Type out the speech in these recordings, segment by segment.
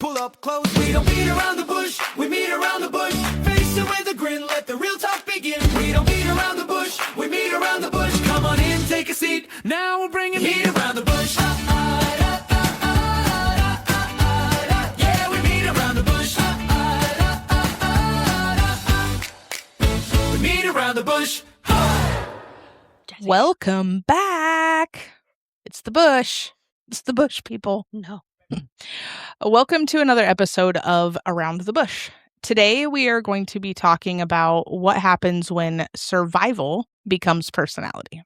pull up close. We don't beat around the bush, we meet around the bush. Face it with a grin, let the real talk begin. We don't beat around the bush, we meet around the bush. Come on in, take a seat. Now we're bringing heat around the bush. Yeah, we meet around the bush. We meet around the bush. Welcome back. It's the bush. It's the bush, people. No. Welcome to another episode of Around the Bush. Today, we are going to be talking about what happens when survival becomes personality.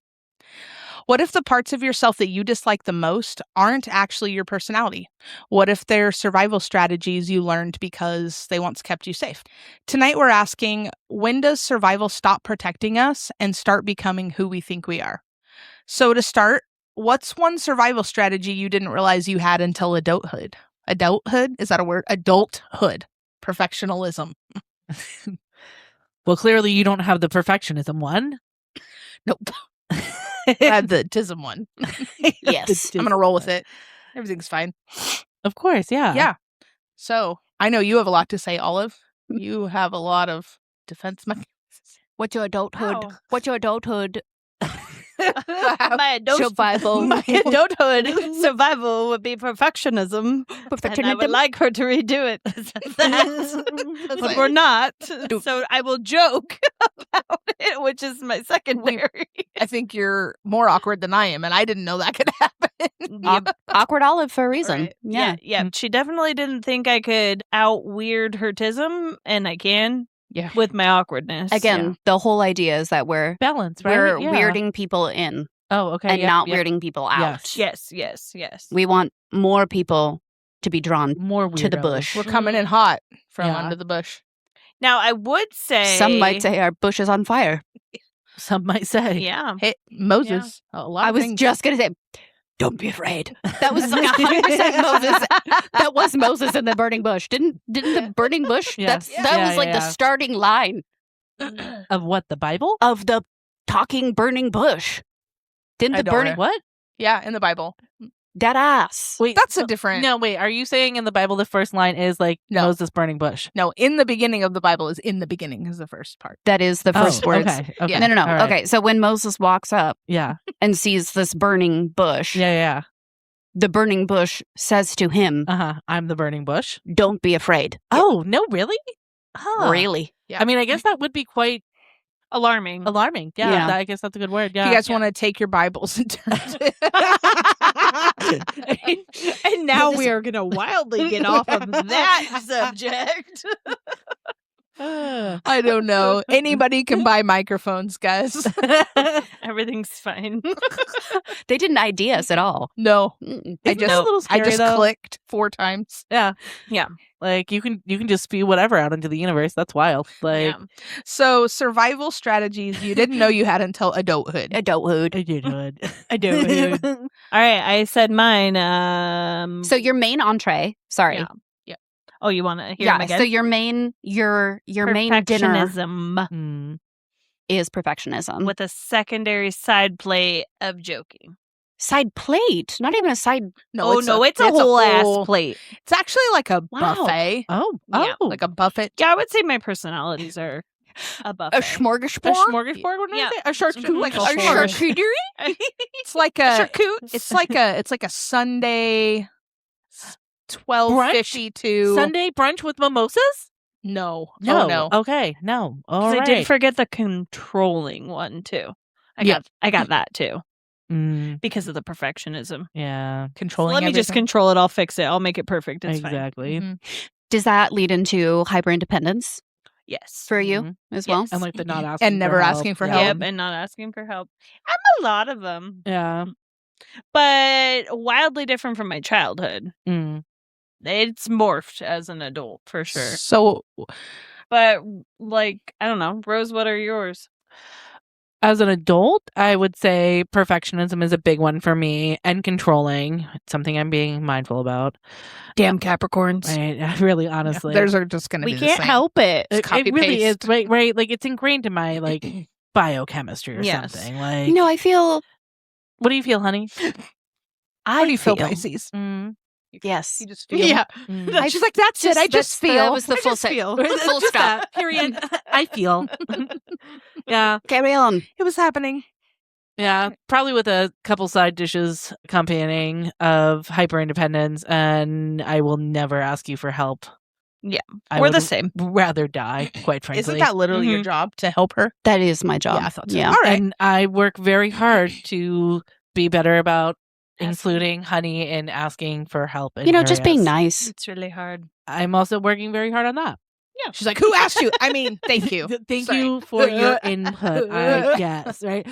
What if the parts of yourself that you dislike the most aren't actually your personality? What if they're survival strategies you learned because they once kept you safe? Tonight, we're asking, when does survival stop protecting us and start becoming who we think we are? So to start, what's one survival strategy you didn't realize you had until adulthood? Adulthood? Is that a word? Adulthood. Perfectionism. Well, clearly you don't have the perfectionism one. Nope. I have the tism one. Yes. I'm going to roll with it. Everything's fine. Of course, yeah. Yeah. So I know you have a lot to say, Olive. You have a lot of defense mechanisms. What's your adulthood? Wow. What's your adulthood? My Survival. My adulthood survival would be perfectionism. And I would like her to redo it. But we're not. So I will joke about it, which is my secondary. I think you're more awkward than I am, and I didn't know that could happen. Awkward Olive for a reason. Right. Yeah. Yeah. She definitely didn't think I could out-weird her tism, and I can. Yeah. With my awkwardness. Again, the whole idea is that we're Balance, right? weirding people in Oh, okay. and yep, not yep. weirding people out. Yes. We want more people to be drawn More to the weirdos. bush. We're coming in hot from Yeah. under the bush. Now, I would say... Some might say our bush is on fire. Some might say. Yeah. Hey, Moses. A lot I of was things. just going to say, don't be afraid. That was like 100% Moses. That was Moses in the burning bush. Didn't the burning bush? Yes. That was like the starting line Of what, the Bible? of the talking burning bush. Didn't I the don't burning know. What? Yeah, in the Bible. dead ass? Wait, That's a different... No, wait. Are you saying in the Bible the first line is like No. Moses burning bush? No, in the beginning of the Bible is in the beginning is the first part. That is the first words. Okay. Yeah. No. All right. Okay, so when Moses walks up Yeah. and sees this burning bush, Yeah. the burning bush says to him, I'm the burning bush. don't be afraid. Oh, no, really? Huh. Really? Yeah. I mean, I guess that would be quite Alarming. alarming. Yeah, Yeah. I guess that's a good word. If Yeah. you guys want to take your Bibles and turn to And now we are going to wildly get off of that subject. I don't know. Anybody can buy microphones, guys. Everything's fine. They didn't ID us at all. No. Mm-mm. I Isn't that just a little I scary, just though? clicked 4 times. Yeah. Yeah. Like you can just spew whatever out into the universe. That's wild. Like Yeah. So survival strategies you didn't know you had until adulthood. Adulthood. I do it. I do. All right. I said mine. So your main entree, sorry. Yeah. Oh, you want to hear them again? So your main dinner Perfectionism Mm. is perfectionism. with a secondary side plate of joking. Side plate, not even a side. It's a whole ass plate. It's actually like a Wow. buffet. Oh. Yeah, Like a buffet. Yeah, I would say my personalities are a buffet. A smorgasbord? A smorgasbord? What did Yeah. I say? A charcuterie? Like a A charcuterie? charcuterie? It's like a Charcutes. it's like a Sunday 12:50 to Sunday brunch with mimosas? No. No. Oh, no. Okay. No. All I right. did forget the controlling one too. I got that too Mm, because of the perfectionism. yeah. Controlling Let me just everything. control it. I'll fix it. I'll make it perfect. It's fine. Exactly. Mhm. Does that lead into hyper independence Yes. for you Mhm. as well? And like the not asking And never for help. asking for Yeah. help. Yep, and not asking for help. I'm a lot of them, Yeah. but wildly different from my childhood. Mm. It's morphed as an adult for sure. So But like, I don't know, Rose, what are yours? As an adult, I would say perfectionism is a big one for me, and controlling. It's something I'm being mindful about. Damn Capricorns. Right? Really, honestly. theirs are just going to be We the can't same. help it. Just copy It really is, paste. right? Like it's ingrained in my like biochemistry or Yes. something. Like, No, I feel what do you feel, honey? How do you feel, Pisces? Mm. Yes. You just feel. Yeah. And she's like, that's it. I just feel. That was the full feel. full Just stop. that, period. I feel. Yeah. Carry on. It was happening. Yeah. Probably with a couple side dishes accompanying of hyper independence, and I will never ask you for help. Yeah. I We're would the same. rather die, quite frankly. Isn't that literally your job to help her? That is my job. Yeah, I thought so. Yeah. All right. And I work very hard to be better about including Honey in asking for help. In Just being areas. nice. It's really hard. I'm also working very hard on that. She's like, who asked you? I mean, thank you. Thank Sorry. you for your input, I guess, right?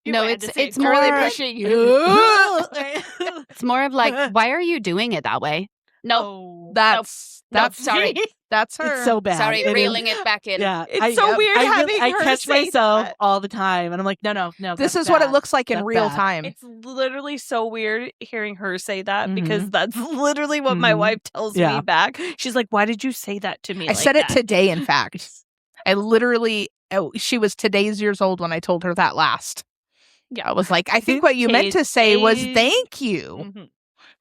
No, it's I more. really appreciate you. It's more of like, why are you doing it that way? No, That's sorry. That's her. It's so bad. Sorry, It is- reeling it back in. Yeah, It's so weird having I her catch say myself that. all the time, and I'm like, no. This that's is what it bad. looks like in That's real bad. time. It's literally so weird hearing her say that Mhm. because that's literally what my Mhm. wife tells Yeah. me back. She's like, why did you say that to me? I like said it that?" today, in fact. I literally, she was today's years old when I told her that last. Yeah. I was like, I think what you meant to say was Today's- thank you Mhm.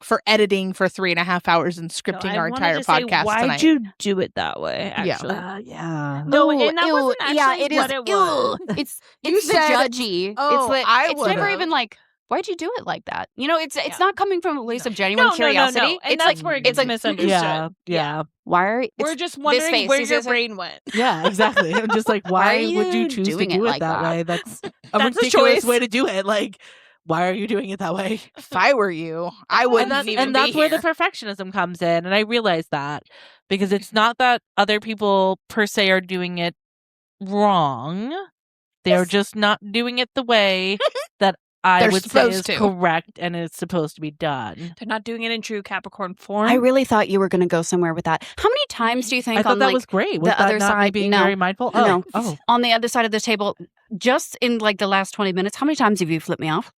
for editing for 3.5 hours and No, scripting I our wanted entire to say, podcast why'd tonight. you do it that way? Yeah. Actually, Yeah. No, Ooh, and that ew, wasn't yeah, actually it is. what it was. Ew. It's You the said, judgy. "Oh, I it's never would've." even like, why'd you do it like that? It's Yeah. not coming from a place of genuine curiosity. No. And It's that's like where it it's gets like misunderstood. Yeah. why are We're it's just this wondering face, where he your says it- brain went. Yeah, exactly. I'm just like, Why why are would you you choose to doing do it it like that that? way? That's a That's a ridiculous choice. way to do it. Like, why are you doing it that way? If I were you, I wouldn't even And that's be where here. the perfectionism comes in. And I realize that because it's not that other people per se are doing it wrong. They're just not doing it the way that I They're would say supposed is to. correct and it's supposed to be done. They're not doing it in true Capricorn form. I really thought you were going to go somewhere with that. How many times do you think I thought on that like was great. Was the that other not me side? being No. very mindful? No. Oh. On the other side of the table, just in like the last 20 minutes, how many times have you flipped me off?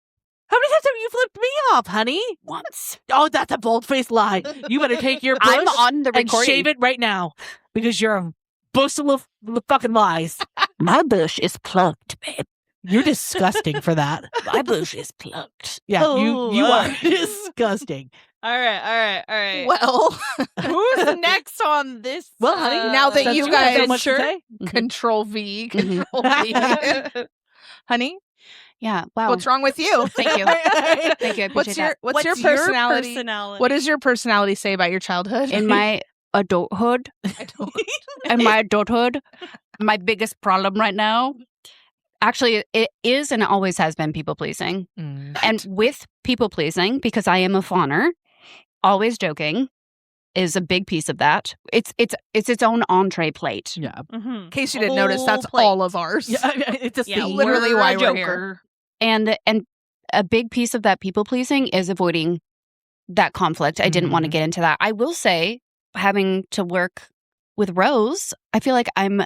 How many times have you flipped me off, honey? Once. Oh, that's a bold-faced lie. You better take your bush I'm on the and recording. shave it right now because you're a bushel of fucking lies. My bush is plucked, babe. You're disgusting for that. My bush is plucked. Yeah, you Oh, are disgusting. All right. Well, Who's next on this? Well, honey, now that Since you have guys- so much to sure. say. Control V, Mhm. Control V. Honey, Yeah. Wow. what's wrong with you? Thank you. Thank you. I What's appreciate your that. personality? What does your personality say about your childhood? In my adulthood, my biggest problem right now, actually, it is and it always has been people pleasing. Mm. And with people pleasing, because I am a fawner, always joking is a big piece of that. It's its own entree plate. Yeah. In case you didn't notice, that's Whole plate. all of ours. Yeah, it's a Yeah, theme. literally we're why a we're joker. here. And a big piece of that people pleasing is avoiding that conflict. I didn't want to Mhm. get into that. I will say, having to work with Rose, I feel like I'm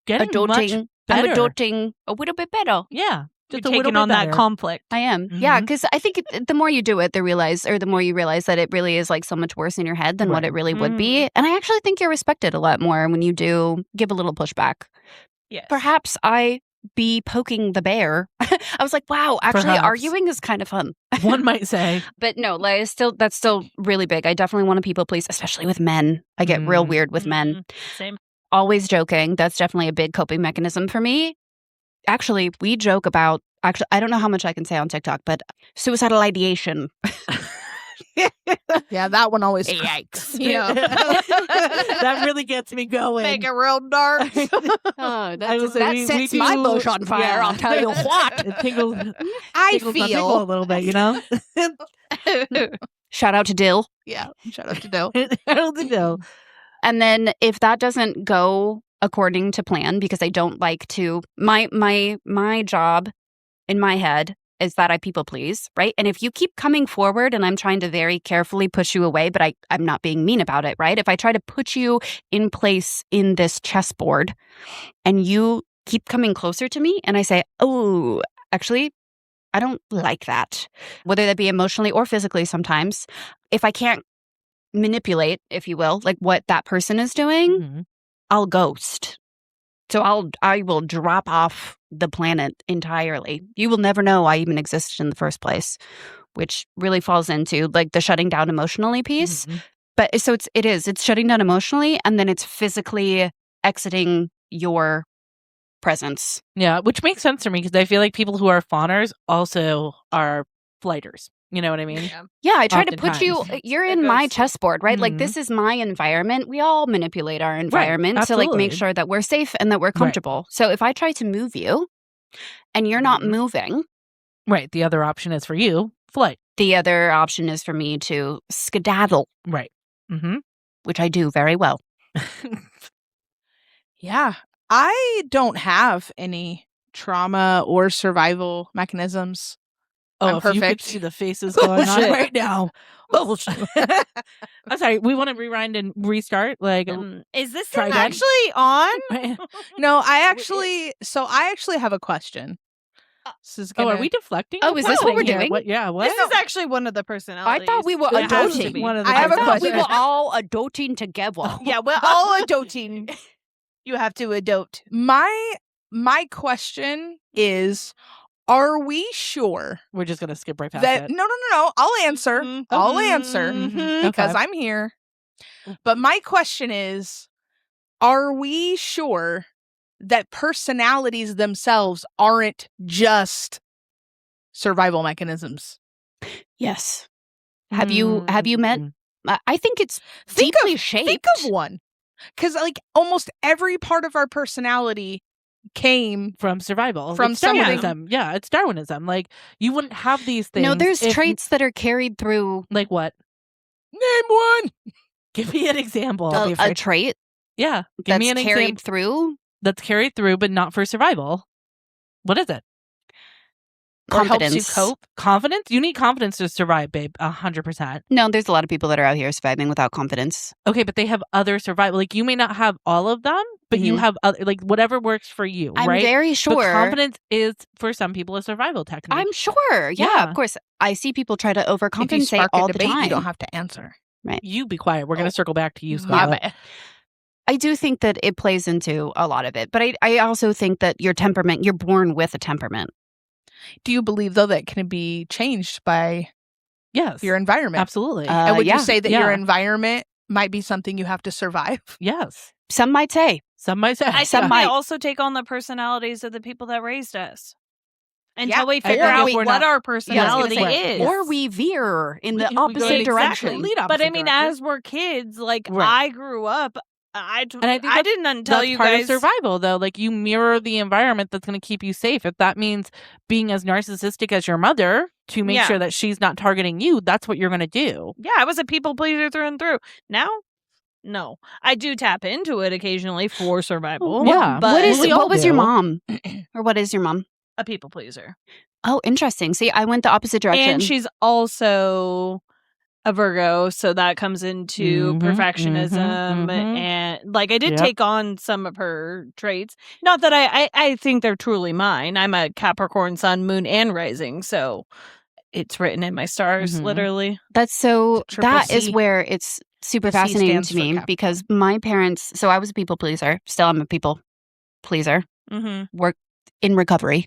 Getting much adulting. I'm better. adulting a little bit better. Yeah. You're Just a little taking bit on that better. conflict. I am. Yeah, Mhm. because I think the more you do it, the more you realize that it really is like so much worse in your head than what Right. it really would be. And I actually think you're respected a lot more when you do give a little pushback. Yes. Perhaps I be poking the bear. I was like, wow, actually Perhaps. arguing is kind of fun. One might say. But no, like that's still really big. I definitely want to people please, especially with men. I get real Mm. weird with men. Mhm. Same. Always joking. That's definitely a big coping mechanism for me. Actually, we joke about I don't know how much I can say on TikTok, but suicidal ideation. Yeah, that one always. Yikes. Yeah. That really gets me going. Make it real dark. Oh, I will say we sets do- my bush on fire, yeah. I'll tell you what. It tingles, I tickles my pickle a feel. little bit, you know? Shout out to Dill. Yeah, shout out to Dill. Harold the Dill. And then if that doesn't go according to plan, because I don't like to my job in my head is that I people please, right? And if you keep coming forward and I'm trying to very carefully push you away, but I'm not being mean about it, right? If I try to put you in place in this chessboard and you keep coming closer to me and I say, oh, actually, I don't like that, whether that be emotionally or physically sometimes, if I can't manipulate, if you will, like what that person is doing, Mhm. I'll ghost. So I will drop off the planet entirely. You will never know I even existed in the first place. which really falls into like the shutting down emotionally piece. Mhm. But so it's shutting down emotionally, and then it's physically exiting your presence. Yeah, which makes sense to me because I feel like people who are fawners also are flighters. You know what I mean? Yeah, I try to put you. Oftentimes. You're That in my goes- chessboard, right? Like Mhm. this is my environment. We all manipulate our environment to like absolutely. make sure that we're safe and that we're comfortable. So if I try to move you, and you're not Mhm. moving, Right. The other option is for you, flight. the other option is for me to skedaddle, Right. Mm-hmm. which I do very well. Yeah. I don't have any trauma or survival mechanisms. I'm if you could perfect. see the faces going on Bullshit. right now. Bullshit. I'm sorry. We want to rewind and restart. Like, Is this Try thing again. actually on? No, I actually have a question. This is oh, gonna, are we deflecting? Oh, is this what we're here? doing? What? Yeah. What? This is actually one of the personalities. I thought we were It has to adulting. be. One of the I have a I thought we question. were all adulting together. Yeah, we're all adulting. You have to adult. my question is, are we sure We're just gonna skip right past that it. no, I'll answer. Mhm. I'll answer Mhm. because Okay. I'm here. But my question is, are we sure that personalities themselves aren't just survival mechanisms? Yes. Have you met? Mm. I think it's Think deeply of, shaped. Think of one. Because like almost every part of our personality came From survival? From It's something- Darwinism. Yeah, it's Darwinism. Like you wouldn't have these things. No, there's if- traits that are carried through Like what? Name one. Give me an example. a trait Yeah, give that's me an carried example through that's carried through, but not for survival. What is it? Or helps you confidence. cope. Confidence? You need confidence to survive, babe. 100%. No, there's a lot of people that are out here surviving without confidence. Okay, but they have other survival. Like you may not have all of them, but you Mhm. have other, like whatever works for you, I'm right? very But sure. confidence is for some people a survival technique. I'm sure. Yeah, Yeah. of course. I see people try to If you overcompensate spark a all the debate, time. you don't have to answer. You be quiet. We're gonna circle back to you, My Scarlett. bad. I do think that it plays into a lot of it, but I also think that your temperament, you're born with a temperament. Do you believe though that it can be changed by Yes, your environment? absolutely. And would yeah. you say that your Yeah. environment might be something you have to survive? Yes, Some might say. some might say. I Some think might. we also take on the personalities of the people that raised us. Until Yeah, we I figure think out if we're what not- our Yeah, I was personality gonna say, is. or we veer in the We go opposite exactly. direction. Complete But I opposite mean, direction. as we're kids, like Right. I grew up, And I think I didn't tell That's you part guys. of survival, though. Like you mirror the environment that's going to keep you safe. If that means being as narcissistic as your mother to make Yeah. sure that she's not targeting you, that's what you're going to do. Yeah, I was a people pleaser through and through. Now, no, I do tap into it occasionally for survival. Yeah. but What was your do. mom? Or what is your mom? a people pleaser, Oh, interesting. See, I went the opposite direction. and she's also a Virgo, so that comes into Mhm, perfectionism, mhm, mhm. and like I did Yep. take on some of her traits. Not that I think they're truly mine. I'm a Capricorn Sun, Moon, and Rising, so it's written in my stars, Mhm. literally. That's so, It's a triple that is C. where it's super The C fascinating stands to for me Capricorn. because my parents, so I was a people pleaser. Still, I'm a people pleaser. Mm-hmm. Work in recovery.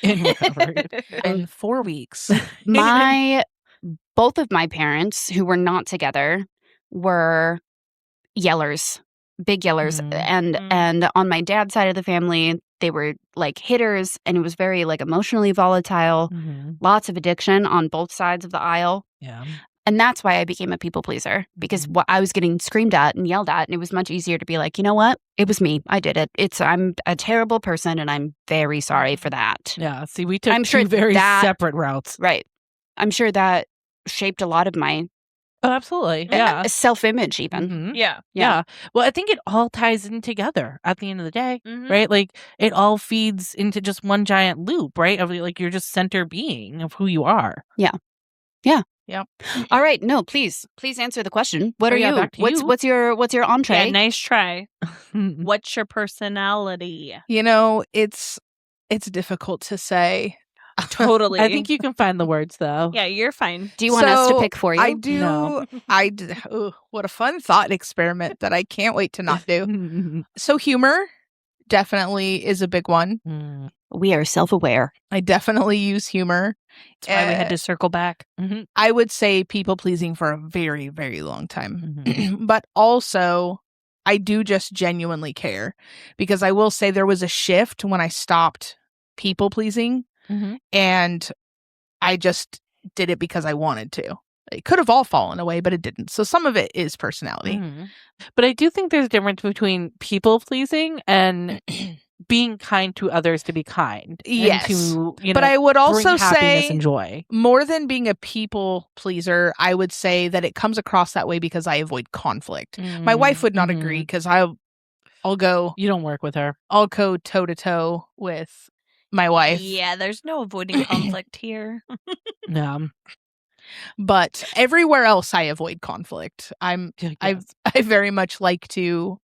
In recovery. In 4 weeks. Both of my parents, who were not together, were yellers, big yellers. Mhm. And on my dad's side of the family, they were like hitters, and it was very like emotionally volatile, Mhm. lots of addiction on both sides of the aisle. Yeah. And that's why I became a people pleaser, because Mhm. I was getting screamed at and yelled at, and it was much easier to be like, you know what? It was me. I did it. I'm a terrible person, and I'm very sorry for that. Yeah. See, we took I'm sure two very that- separate routes. Right. I'm sure that shaped a lot of my Oh, absolutely. Yeah. self-image even. Mhm. Yeah. Yeah. Well, I think it all ties in together at the end of the day, Mhm. right? Like it all feeds into just one giant loop, right? Of like you're just center being of who you are. All right. No, please answer the question. What Oh, are yeah, you? back to you. What's your entree? Yeah, nice try. What? What's your personality? You know, it's difficult to say. Totally. I think you can find the words though. Yeah, you're fine. Do you want us to So, pick for you? I do. No. Ooh, what a fun thought experiment that I can't wait to not do. So humor, definitely is a big one. Mm. We are self-aware. I definitely use humor. That's why we had to circle back. Mhm. I would say people pleasing for a very, very long time. Mhm. But also, I do just genuinely care, because I will say there was a shift when I stopped people pleasing, Mhm. and I just did it because I wanted to. It could have all fallen away, but it didn't. So some of it is personality. Mhm. But I do think there's a difference between people pleasing and being kind to others to be kind. Yes. And to, But I would bring also happiness say, and joy. more than being a people pleaser, I would say that it comes across that way because I avoid conflict. My wife would not agree, because I'll go You don't work with her. I'll go toe to toe with my wife. Yeah, there's no avoiding conflict here. No. But everywhere else I avoid conflict. I very much like to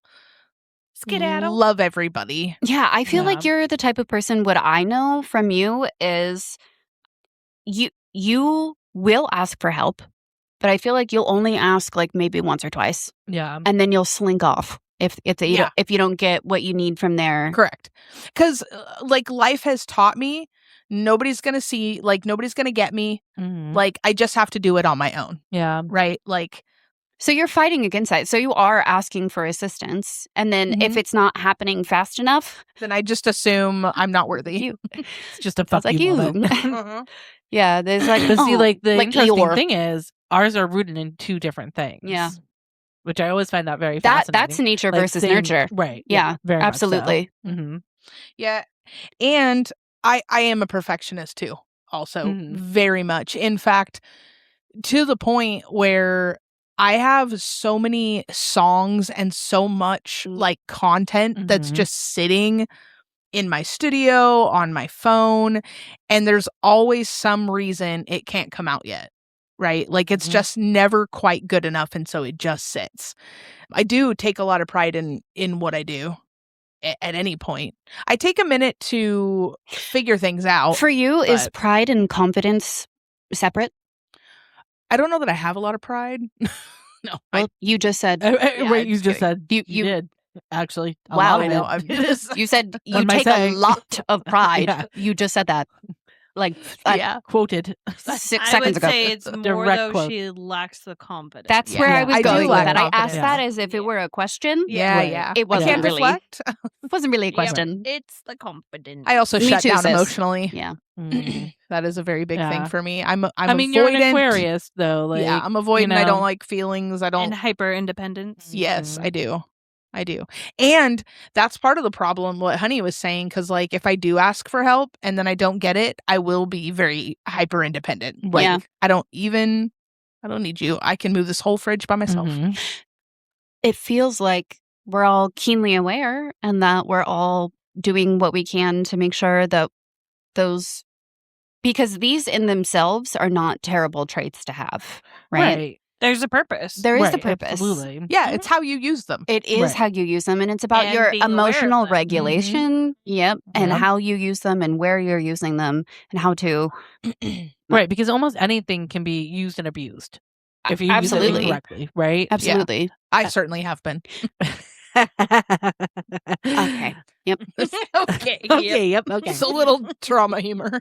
Skedaddle. love everybody. Yeah, I feel like Yeah. you're the type of person, what I know from you is you will ask for help, but I feel like you'll only ask like maybe once or twice, Yeah. and then you'll slink off if you don't get what you need from there. Correct. Because like life has taught me, nobody's gonna get me. Mhm. Like I just have to do it on my own. Yeah. Right? Like So you're fighting against that. So you are asking for assistance, and then if it's not happening fast enough, then I just assume I'm not worthy. you. It's just a Sounds fuck like you you. moment. Yeah, there's like But see, like the like interesting Eeyore. thing is ours are rooted in two different things. Yeah. Which I always find that very fascinating. That's nature Like, versus same- nurture. Right. Yeah, very much so. absolutely. Mhm. Yeah. And I am a perfectionist too, also. Mhm. Very much. In fact, to the point where I have so many songs and so much like content that's Mhm. just sitting in my studio, on my phone, and there's always some reason it can't come out yet. Right? Like it's Mhm. just never quite good enough, and so it just sits. I do take a lot of pride in what I do at any point. I take a minute to figure things out. For you, is but- pride and confidence separate? I don't know that I have a lot of pride. No. Well, you just said Right, you just just kidding. said You- did actually. A Wow. lot I of know. it. It is. you said you What am I take a saying? lot of pride. Yeah. You just said that like Yeah. Quoted. 6 I seconds would ago. say it's more Direct though quote. she lacks the confidence. That's Yeah. where I Yeah, was I do going with lack that. I asked confidence. that as if it were a question. Yeah, Right. yeah. It wasn't I can't really. reflect. It wasn't really a Yep, question. it's the confidence. I also Me shut too, down sis. emotionally. Yeah. Mm. That is a very big Yeah. thing for me. I'm I mean, avoidant. you're an Aquarius, though. Like, Yeah, I'm avoidant. I know. don't like feelings. I don't. And hyper independence. Yes, Mhm. I do. I do. And that's part of the problem, what Honey was saying, because, like, if I do ask for help and then I don't get it, I will be very hyper independent. Like, Yeah. I don't need you. I can move this whole fridge by myself. Mhm. It feels like we're all keenly aware and that we're all doing what we can to make sure that those, because these in themselves are not terrible traits to have, right? There's a purpose. There is the Right, purpose. Absolutely. Yeah, it's how you use them. It is Right. how you use them, and it's about And your being aware of emotional them. regulation. Yep. And Yep. how you use them and where you're using them and how to. Right, because almost anything can be used and abused if you use it Absolutely. incorrectly, right? Absolutely. I certainly have been. Okay. Yep. Okay. Okay, yep, okay. It's a little trauma humor.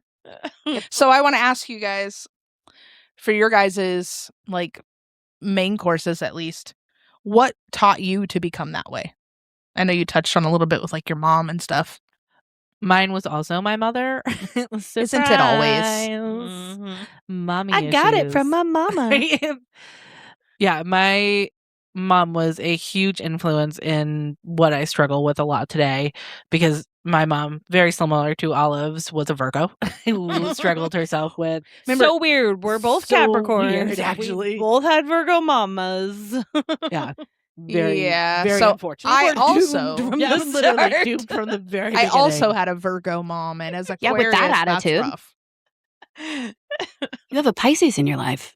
So I want to ask you guys, for your guys's like main courses at least, what taught you to become that way? I know you touched on a little bit with like your mom and stuff. Mine was also my mother. Isn't it always? Mhm. Mommy I got it issues. from my mama. Yeah, my mom was a huge influence in what I struggle with a lot today because my mom, very similar to Olive's, was a Virgo who struggled herself with. So weird. We're both So Capricorns. weird, actually. We both had Virgo mamas. Yeah. Very, Yeah, very so unfortunate. I We're doomed also from yeah, the literally start. doomed from the very I beginning. also had a Virgo mom, and as Yeah, with Aquarius, that that's attitude. rough. You have a Pisces in your life.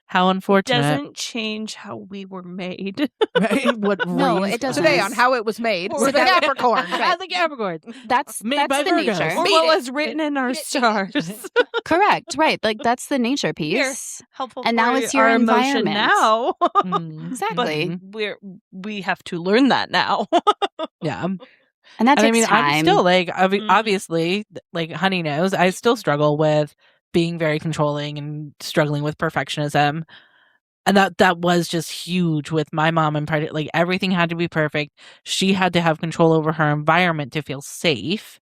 How unfortunate. Doesn't change how we were made. Right? What No, raised it doesn't. Today us. on how it was made, Or we're the that- Capricorn. As a Capricorn. That's Made by the Virgos. nature. Or Made what it. was written in our stars. Correct. Right. Like that's the nature piece. Helpful And now for it's your our emotion environment. now. Mm, Exactly. mhm. We have to learn that now. Yeah. And that And I takes mean, time. I'm still like, obviously, like Honey knows, I still struggle with being very controlling and struggling with perfectionism. And that was just huge with my mom and like everything had to be perfect. She had to have control over her environment to feel safe.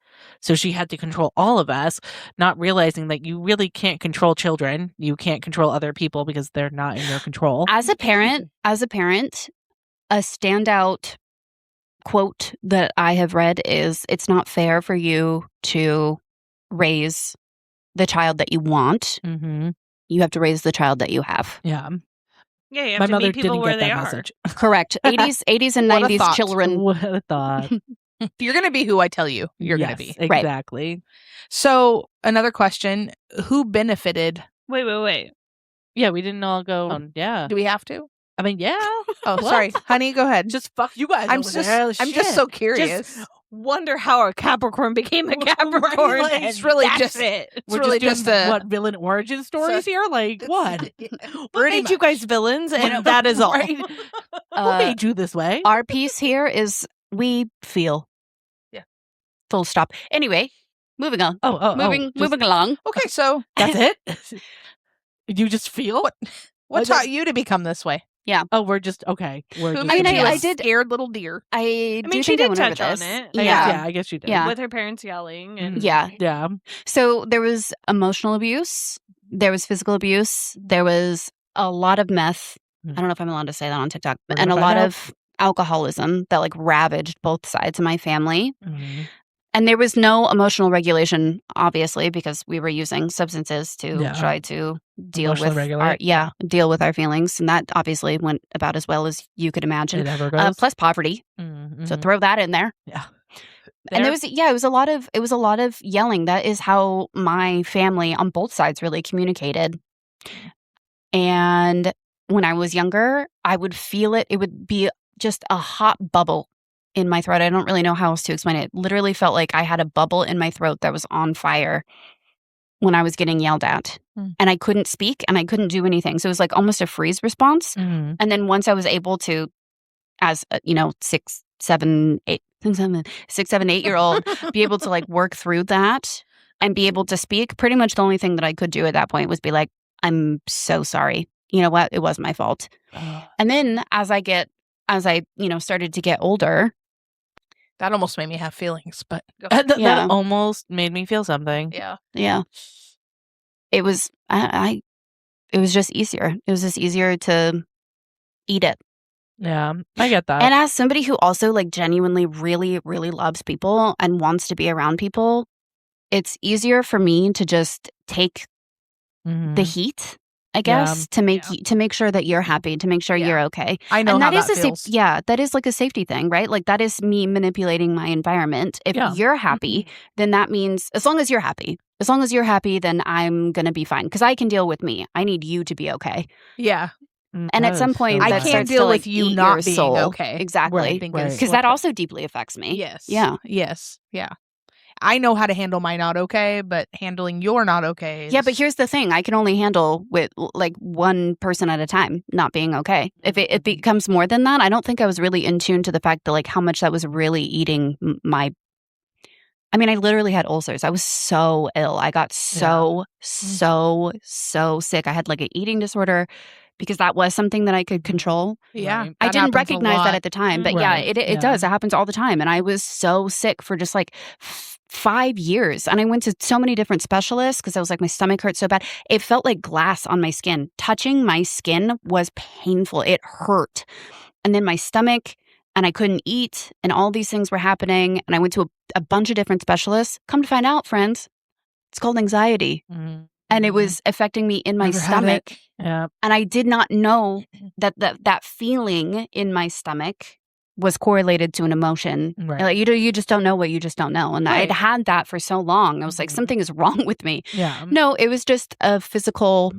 So she had to control all of us, not realizing that you really can't control children. You can't control other people because they're not in your control. As a parent, a standout quote that I have read is, it's not fair for you to raise the child that you want. Mm-hmm. You have to raise the child that you have. Yeah. Yeah, you have My to mother meet people didn't where get they that are. message. Correct. 80s and What a 90s thought. children. What a thought. You're going to be who I tell you you're going to Yes, be. Right. exactly. So another question, who benefited? Wait. Yeah, we didn't all go, yeah. Do we have to? I mean, yeah. Oh, sorry. Honey, go ahead. Just fuck you guys I'm over just there. I'm just so Shit. curious. Just wonder how a Capricorn became a Capricorn. like, and it's really that's just- it. It's We're really just just doing, a what, villain origin stories here? Like, what? What Pretty made you much. guys villains? And that is all. Right? Who made you this way? Our piece here is we feel. Yeah. Full stop. Anyway, moving on. Moving along. Okay, so That's it? You just feel? what Oh, taught you to become this way? Oh, we're just, okay. We're Who just made I you mean, a I did- scared little deer? I mean, do she think I did went over touch on this. it. Yeah. I guess you did. Yeah. With her parents yelling. And Yeah. Yeah. So there was emotional abuse. There was physical abuse. There was a lot of meth. I don't know if I'm allowed to say that on TikTok. We're And a gonna lot find out. of alcoholism that like ravaged both sides of my family. Mhm. And there was no emotional regulation, obviously, because we were using substances to Yeah. try to deal Emotionally with regulate. deal with our feelings. And that obviously went about as well as you could imagine. It ever goes. Plus poverty. Mhm. So throw that in there. Yeah. And it was a lot of yelling. That is how my family on both sides really communicated. And when I was younger, I would feel it. It would be just a hot bubble in my throat. I don't really know how else to explain it. It literally felt like I had a bubble in my throat that was on fire when I was getting yelled at. And I couldn't speak and I couldn't do anything. So it was like almost a freeze response. Mhm. And then once I was able to, as a, 6, 7, 8 year old, be able to like work through that and be able to speak, pretty much the only thing that I could do at that point was be like, I'm so sorry. You know what? It was my fault. And then as I started to get older. That almost made me have feelings, but go. That almost made me feel something. Yeah. Yeah. It was it was just easier. It was just easier to eat it. Yeah, I get that. And as somebody who also like genuinely really, really loves people and wants to be around people, it's easier for me to just take Mhm. the heat, I guess, to make to make sure that you're happy, to make sure Yeah. you're okay. I know And how that is that a feels. that is like a safety thing, right? Like that is me manipulating my environment. If Yeah. you're happy, then that means as long as you're happy, then I'm going to be fine because I can deal with me. I need you to be okay. Yeah. And at That some is point, so I that bad. can't starts deal to, like, with you eat not your being soul. okay. Exactly. Right, right. Because that also deeply affects me. Yes. Yeah. Yes. Yeah. I know how to handle my not okay, but handling your not okay is... Yeah, but here's the thing. I can only handle with like one person at a time not being okay. If it becomes more than that, I don't think I was really in tune to the fact that like how much that was really eating my... I mean, I literally had ulcers. I was so ill. I got so sick. I had like an eating disorder because that was something that I could control. Yeah. Right. I that didn't happens a recognize that lot. at the time, but Right. yeah, it Yeah. does. It happens all the time. And I was so sick for just like 5 years. And I went to so many different specialists because I was like, my stomach hurt so bad. It felt like glass on my skin. Touching my skin was painful. It hurt. And then my stomach, and I couldn't eat, and all these things were happening. And I went to a bunch of different specialists. Come to find out, friends, it's called anxiety. Mhm. And it was affecting me in my Never had stomach. it. Yeah. And I did not know that feeling in my stomach was correlated to an emotion. Right. Like, you just don't know what you just don't know. And I'd Right. had that for so long. I was like, Mhm. something is wrong with me. Yeah. No, it was just a physical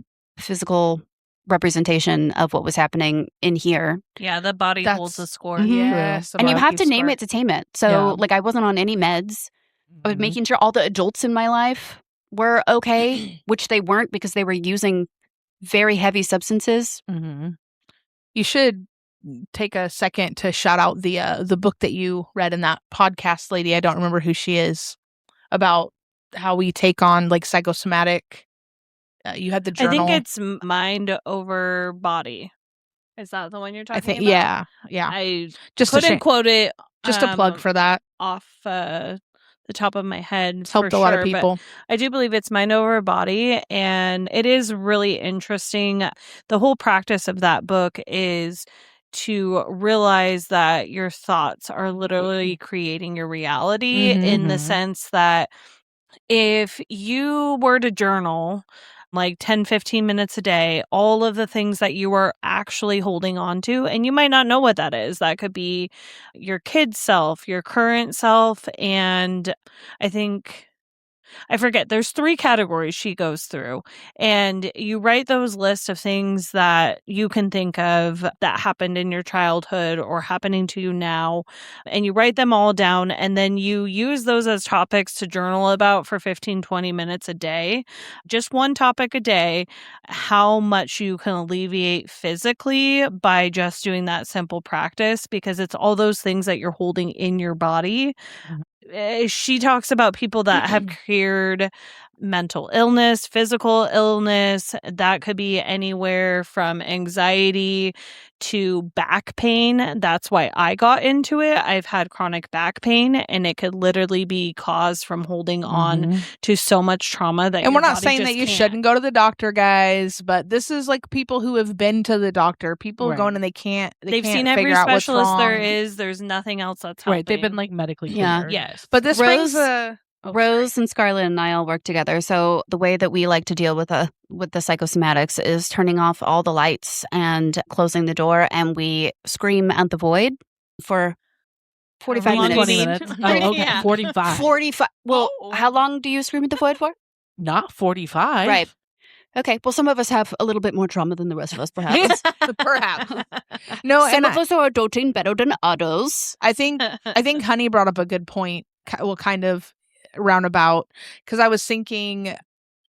representation of what was happening in here. Yeah, the body That's- holds a score. Mhm. Yes. And you about have to keep name score. it to tame it. So Yeah. like I wasn't on any meds. I was Mhm. making sure all the adults in my life were okay, which they weren't because they were using very heavy substances. Mhm. You should take a second to shout out the book that you read in that podcast lady. I don't remember who she is, about how we take on like psychosomatic. You had the journal. I think it's mind over body. Is that the one you're talking I think, about? yeah. I Just couldn't quote it. Just a plug for that. Off the top of my head. It's helped a lot of people. I do believe it's mind over body, and it is really interesting. The whole practice of that book is to realize that your thoughts are literally creating your reality, in the sense that if you were to journal like 10, 15 minutes a day, all of the things that you are actually holding on to, and you might not know what that is. That could be your kid self, your current self, and I forget, there's 3 categories she goes through, and you write those lists of things that you can think of that happened in your childhood or happening to you now, and you write them all down, and then you use those as topics to journal about for 15, 20 minutes a day, just one topic a day, how much you can alleviate physically by just doing that simple practice, because it's all those things that you're holding in your body. She talks about people that have cured mental illness, physical illness. That could be anywhere from anxiety to back pain. That's why I got into it. I've had chronic back pain, and it could literally be caused from holding on to so much trauma that. And we're not saying that you shouldn't go to the doctor, guys, but this is like people who have been to the doctor. People going and they've seen every specialist there is. There's nothing else that's helping. Right. They've been like medically cleared. Yeah. Yes. But this brings Rose and Scarlett and I all work together. So the way that we like to deal with the psychosomatics is turning off all the lights and closing the door, and we scream at the void for 45 minutes. 20 minutes. Oh, okay. Yeah. 45. 45. Well, how long do you scream at the void for? Not 45. Right. Okay. Well, some of us have a little bit more trauma than the rest of us, perhaps. perhaps. No, some of us are doting better than others. I think Honey brought up a good point. Well, kind of roundabout, because I was thinking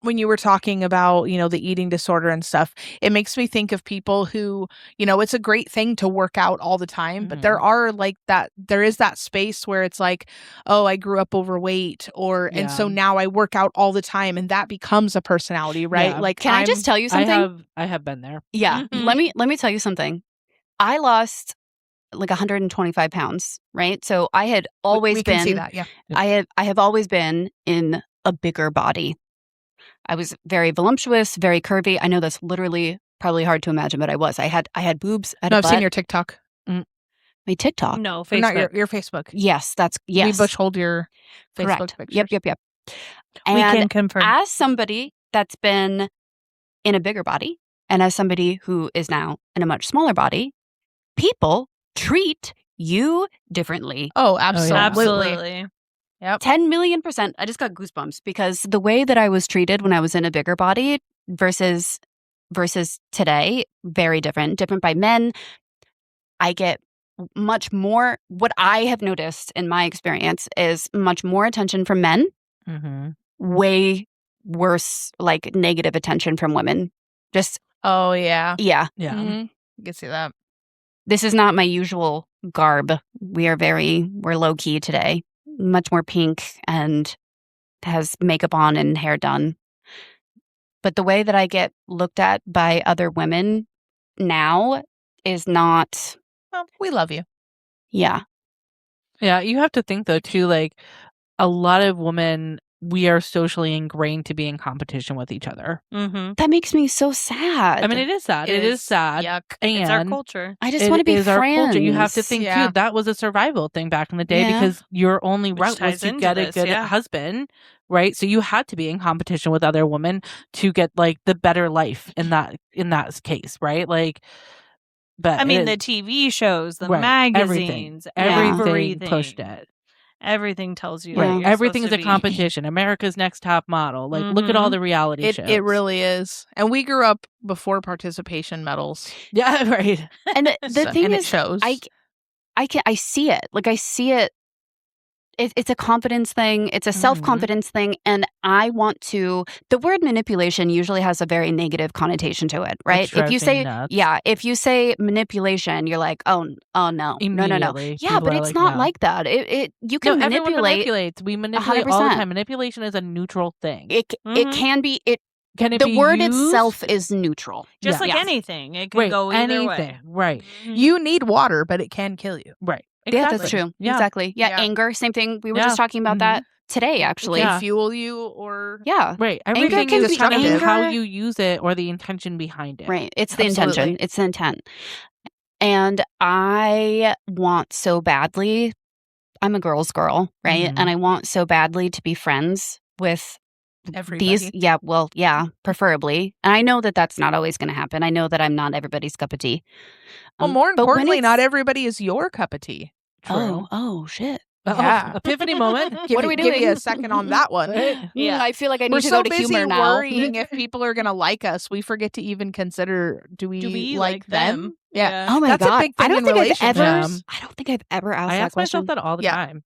when you were talking about, the eating disorder and stuff, it makes me think of people who, it's a great thing to work out all the time, but there is that space where it's like, oh, I grew up overweight, and so now I work out all the time, and that becomes a personality, right? Yeah. Like, can I just tell you something? I have been there. Yeah. Let me tell you something. I lost like 125 pounds, right? So I had always we been. Can see that, yeah. I have always been in a bigger body. I was very voluptuous, very curvy. I know that's literally probably hard to imagine, but I was. I had boobs. I had I've seen your TikTok. My TikTok. No, Or Facebook. not your Facebook. Yes, We bush hold your Facebook correct. pictures. Yep. We And can confirm. as somebody that's been in a bigger body, and as somebody who is now in a much smaller body, people treat you differently. Oh, absolutely. Absolutely. Yep. 10 million %. I just got goosebumps because the way that I was treated when I was in a bigger body versus today, very different. Different by men. I get much more, what I have noticed in my experience is much more attention from men, way worse, like negative attention from women. Just, Oh, yeah. yeah. Yeah. You can see that. This is not my usual garb. We're low key today. Much more pink and has makeup on and hair done. But the way that I get looked at by other women now is not. Well, we love you. Yeah. Yeah. You have to think though too, like a lot of women, we are socially ingrained to be in competition with each other. That makes me so sad. I mean, it is sad. It is sad. Yuck. And It's our culture. I just want to be is friends. our culture. You have to think Yeah. too. That was a survival thing back in the day because your only route was ties to into get a this, good yeah. husband, right? So you had to be in competition with other women to get like the better life in that case, right? Like, but I mean, the TV shows, the right, magazines, everything pushed it. Everything tells you. Yeah. That you're Everything is supposed a to be- competition. America's Next Top Model. Like, look at all the reality shows. It really is. And we grew up before participation medals. Yeah, right. And the thing and is, it shows. I see it. Like I see it it's a confidence thing. It's a self-confidence thing. And I want to, the word manipulation usually has a very negative connotation to it, right? If you say, if you say manipulation, you're like, oh no. No. Yeah, but it's not like that. You can manipulate. Everyone manipulates. We manipulate 100%. all the time. Manipulation is a neutral thing. It can be, the word itself is neutral. Just like anything. It can go either way. Right. You need water, but it can kill you. Right. Exactly. Yeah, that's true. Yeah. Exactly. Yeah, anger, same thing. We were just talking about that today, actually. Can fuel you or... Yeah. Right. Everything can is be kind of anger. how you use it or the intention behind it. Right. It's the intention. It's the intent. And I want so badly, I'm a girl's girl, right? And I want so badly to be friends with everybody. Preferably. And I know that that's not always going to happen. I know that I'm not everybody's cup of tea. Well, more importantly, not everybody is your cup of tea. Oh, shit. Yeah. Epiphany moment. What are we doing? Give you a second on that one. I feel like I need We're to so go to busy humor now. worrying if people are going to like us. We forget to even consider, do we like them? Yeah. Oh my That's God. a big thing I don't in think relationships. I don't think I've ever asked I that ask myself question. that all the time.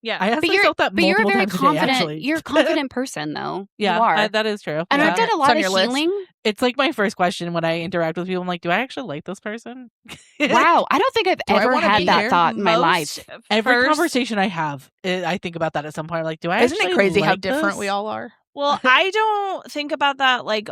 Yeah. I ask myself that But you're a multiple very times a day, confident. actually. You're a confident person, though. Yeah, you are. that is true. And Yeah. I've done a It's lot on of your list. healing. It's like my first question when I interact with people. I'm like, do I actually like this person? Wow, I don't think I've Do I ever wanna had be that here? thought in my life. Every conversation I have, I think about that at some point. I'm like, do I Isn't it actually crazy how like different this? we all are? Well, I don't think about that like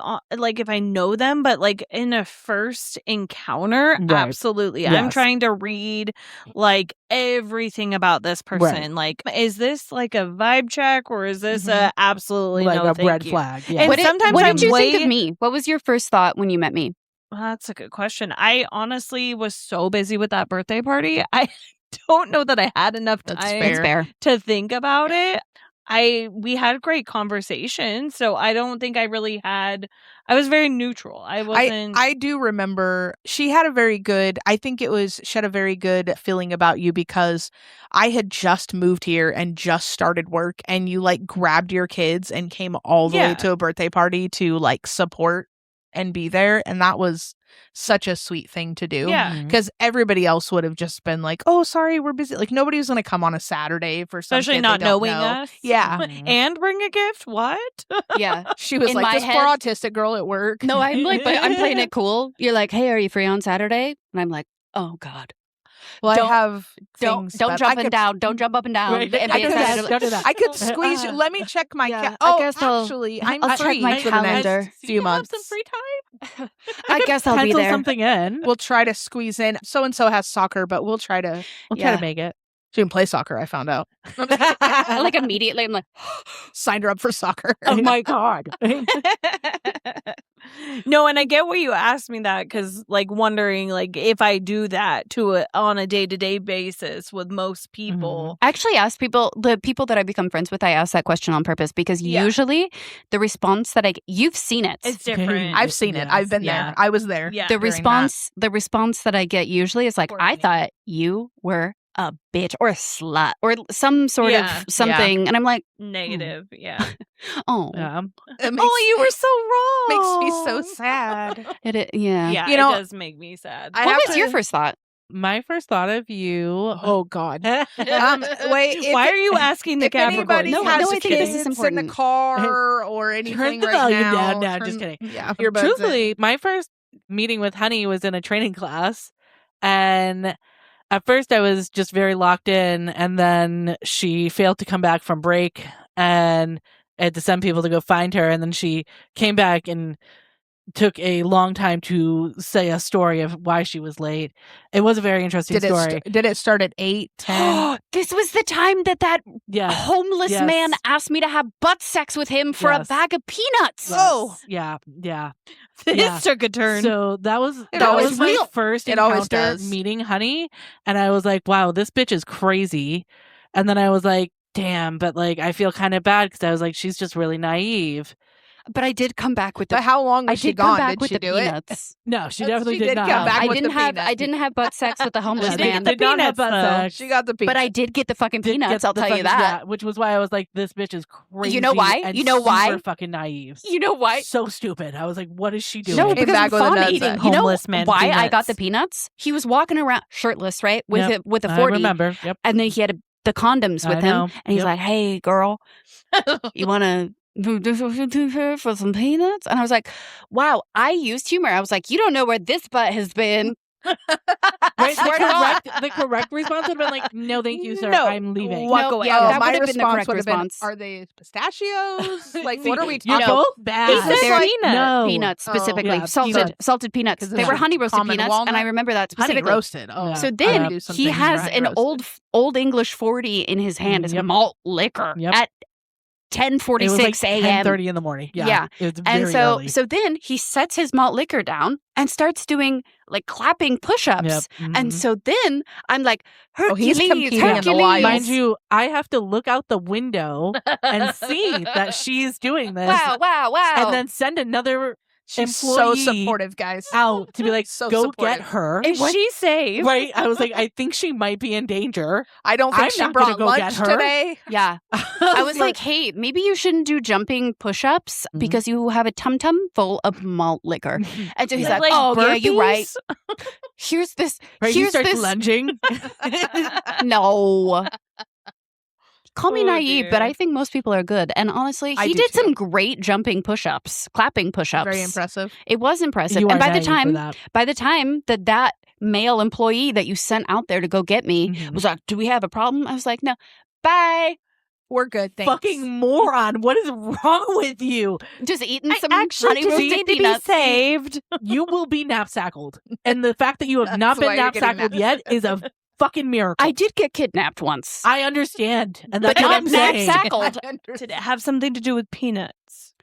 if I know them, but like in a first encounter, Right. absolutely. I'm Yes. trying to read like everything about this person. Like, is this like a vibe check or is this a absolutely like no a thank red you? flag? Yeah. And What sometimes did you think way- of me? What was your first thought when you met me? Well, that's a good question. I honestly was so busy with that birthday party. I don't know that I had enough time That's fair. to think about it. We had great conversations, so I don't think I really had. I was very neutral. I wasn't. I do remember she had a very good. I think she had a very good feeling about you because I had just moved here and just started work, and you like grabbed your kids and came all the way to a birthday party to like support and be there, and that was such a sweet thing to do. Yeah. Because everybody else would have just been like, oh, sorry, we're busy. Like nobody was going to come on a Saturday for some Especially kid not they don't knowing know. us. Yeah. And bring a gift. What? Yeah. She was In like, my this head- poor autistic girl at work. No, I'm like, but I'm playing it cool. You're like, hey, are you free on Saturday? And I'm like, oh God. Well, Don't- I have Don't things, but jump I and could- down. Don't jump up and down. Right. And I be could excited. Don't do that. I could squeeze you. Let me check my Yeah, oh, I guess I'll- actually, I'm I'll check free my for the next calendar. few months. Have some free time. I guess I'll be Pencil there. something in. We'll try to squeeze in. So and so has soccer, but we'll try to. We'll try Yeah. to make it. She can play soccer. I found out. Like immediately, I'm like, Signed her up for soccer. Oh my God. No, and I get why you asked me that because, like, wondering like if I do that on a day-to-day basis with most people. I actually ask people, the people that I become friends with, I ask that question on purpose because Yeah. usually the response that you've seen it. It's different. I've seen it. I've been Yeah. there. I was there. Yeah. the during that. response that I get usually is like, I Courtney. thought you were a bitch or a slut or some sort Yeah. of something. And I'm like, Negative. Yeah. oh, Yeah. It makes, Oh, you were so wrong. makes me so sad. yeah. Yeah, You know, it does make me sad. I What have was your to- first thought? My first thought of you. Oh God. Wait. Why are you asking the If Capricorn? anybody No, has I think kids this is in important. the car or anything the right volume now, down. No, just kidding. Yeah, earbuds in. Truthfully, my first meeting with Honey was in a training class, and at first I was just very locked in, and then she failed to come back from break, and I had to send people to go find her, and then she came back and took a long time to say a story of why she was late. It was a very interesting story. Did it start at 8, 10? This was the time that Yeah. homeless Yes. man asked me to have butt sex with him for a Yes. bag of peanuts. Oh. Yeah. Yeah. This Yeah. took a turn. So that was always my will. first It always encounter does. meeting Honey, and I was like, "Wow, this bitch is crazy." And then I was like, "Damn," but like I feel kind of bad because I was like, "She's just really naive." But I did come back with the But how long I was she did come gone? back Did with she the do it? peanuts. No, she She definitely did did not. come back I with didn't the have peanuts. butt sex with the homeless She man. did not have butt sex. She got the peanuts. But I did get the fucking Did peanuts, get I'll the tell you fucking- that. Yeah, which was why I was like, "This bitch is crazy." You know why? and You know why? super fucking naive. You know why? So stupid. I was like, "What is she doing?" No, Came because back I'm with a fond nut eating. sack. You know Homeless man why I got peanuts. the peanuts? He was walking around shirtless, right? With Yep. a I 40. remember. Yep. And then he had the condoms with I him. know. And he's Yep. like, hey, girl, you want to for some peanuts? And I was like, wow, I used humor. I was like, you don't know where this butt has been. Right? Swear to God. The correct response would have been like, no, thank you, sir. No. I'm leaving. Walk No, away. yeah, that my would have been the response correct would have been, response. are they pistachios? Like, See, what are we You're talking both bad. He said They're peanut. No. Peanuts Oh. specifically. Yeah, salted peanuts. 'Cause They there's were a honey roasted common peanuts. walnut? And I remember that Honey specifically. roasted. Oh. Yeah. So I then would do some he things has for an honey roasted. old English 40 in his hand as Yep. malt liquor Yep. at It was 10:46 like a.m. 10:30 in the morning. Yeah. Yeah. It was very And so early. then he sets his malt liquor down and starts doing like clapping push-ups. Yep. And Mhm. so then I'm like, Oh, he's Hercules, competing in the Hercules. wild. Mind you, I have to look out the window and see that she's doing this. Wow. And then send another She's so employee supportive, guys. out to be like, So go supportive. get her. Is she safe? Right? I was like, I think she might be in danger. I don't think I'm she not gonna brought go lunch get her. today. Yeah. I was like, hey, maybe you shouldn't do jumping push-ups Mhm. because you have a tum-tum full of malt liquor. And so he's Yeah. like, oh, yeah, you're right. burpees? Here's this. Right? He Here's starts this. lunging. No. Call me Oh, naive, but dear. I think most people are good. And honestly, I he do did too. some great jumping push-ups, clapping push-ups. Very impressive. It was impressive. You And are by the naive for time that. that male employee that you sent out there to go get me Mhm. was like, do we have a problem? I was like, no. Bye. We're good. Thanks. Fucking moron. What is wrong with you? Just eating I some actually honey just roasted need to be peanuts. saved. You will be knapsackled. And the fact that you have not That's been why you're getting knapsackled yet is a fucking miracle. I did get kidnapped once. I understand. And But that's what not I'm saying. knapsackled. Did it have something to do with peanuts?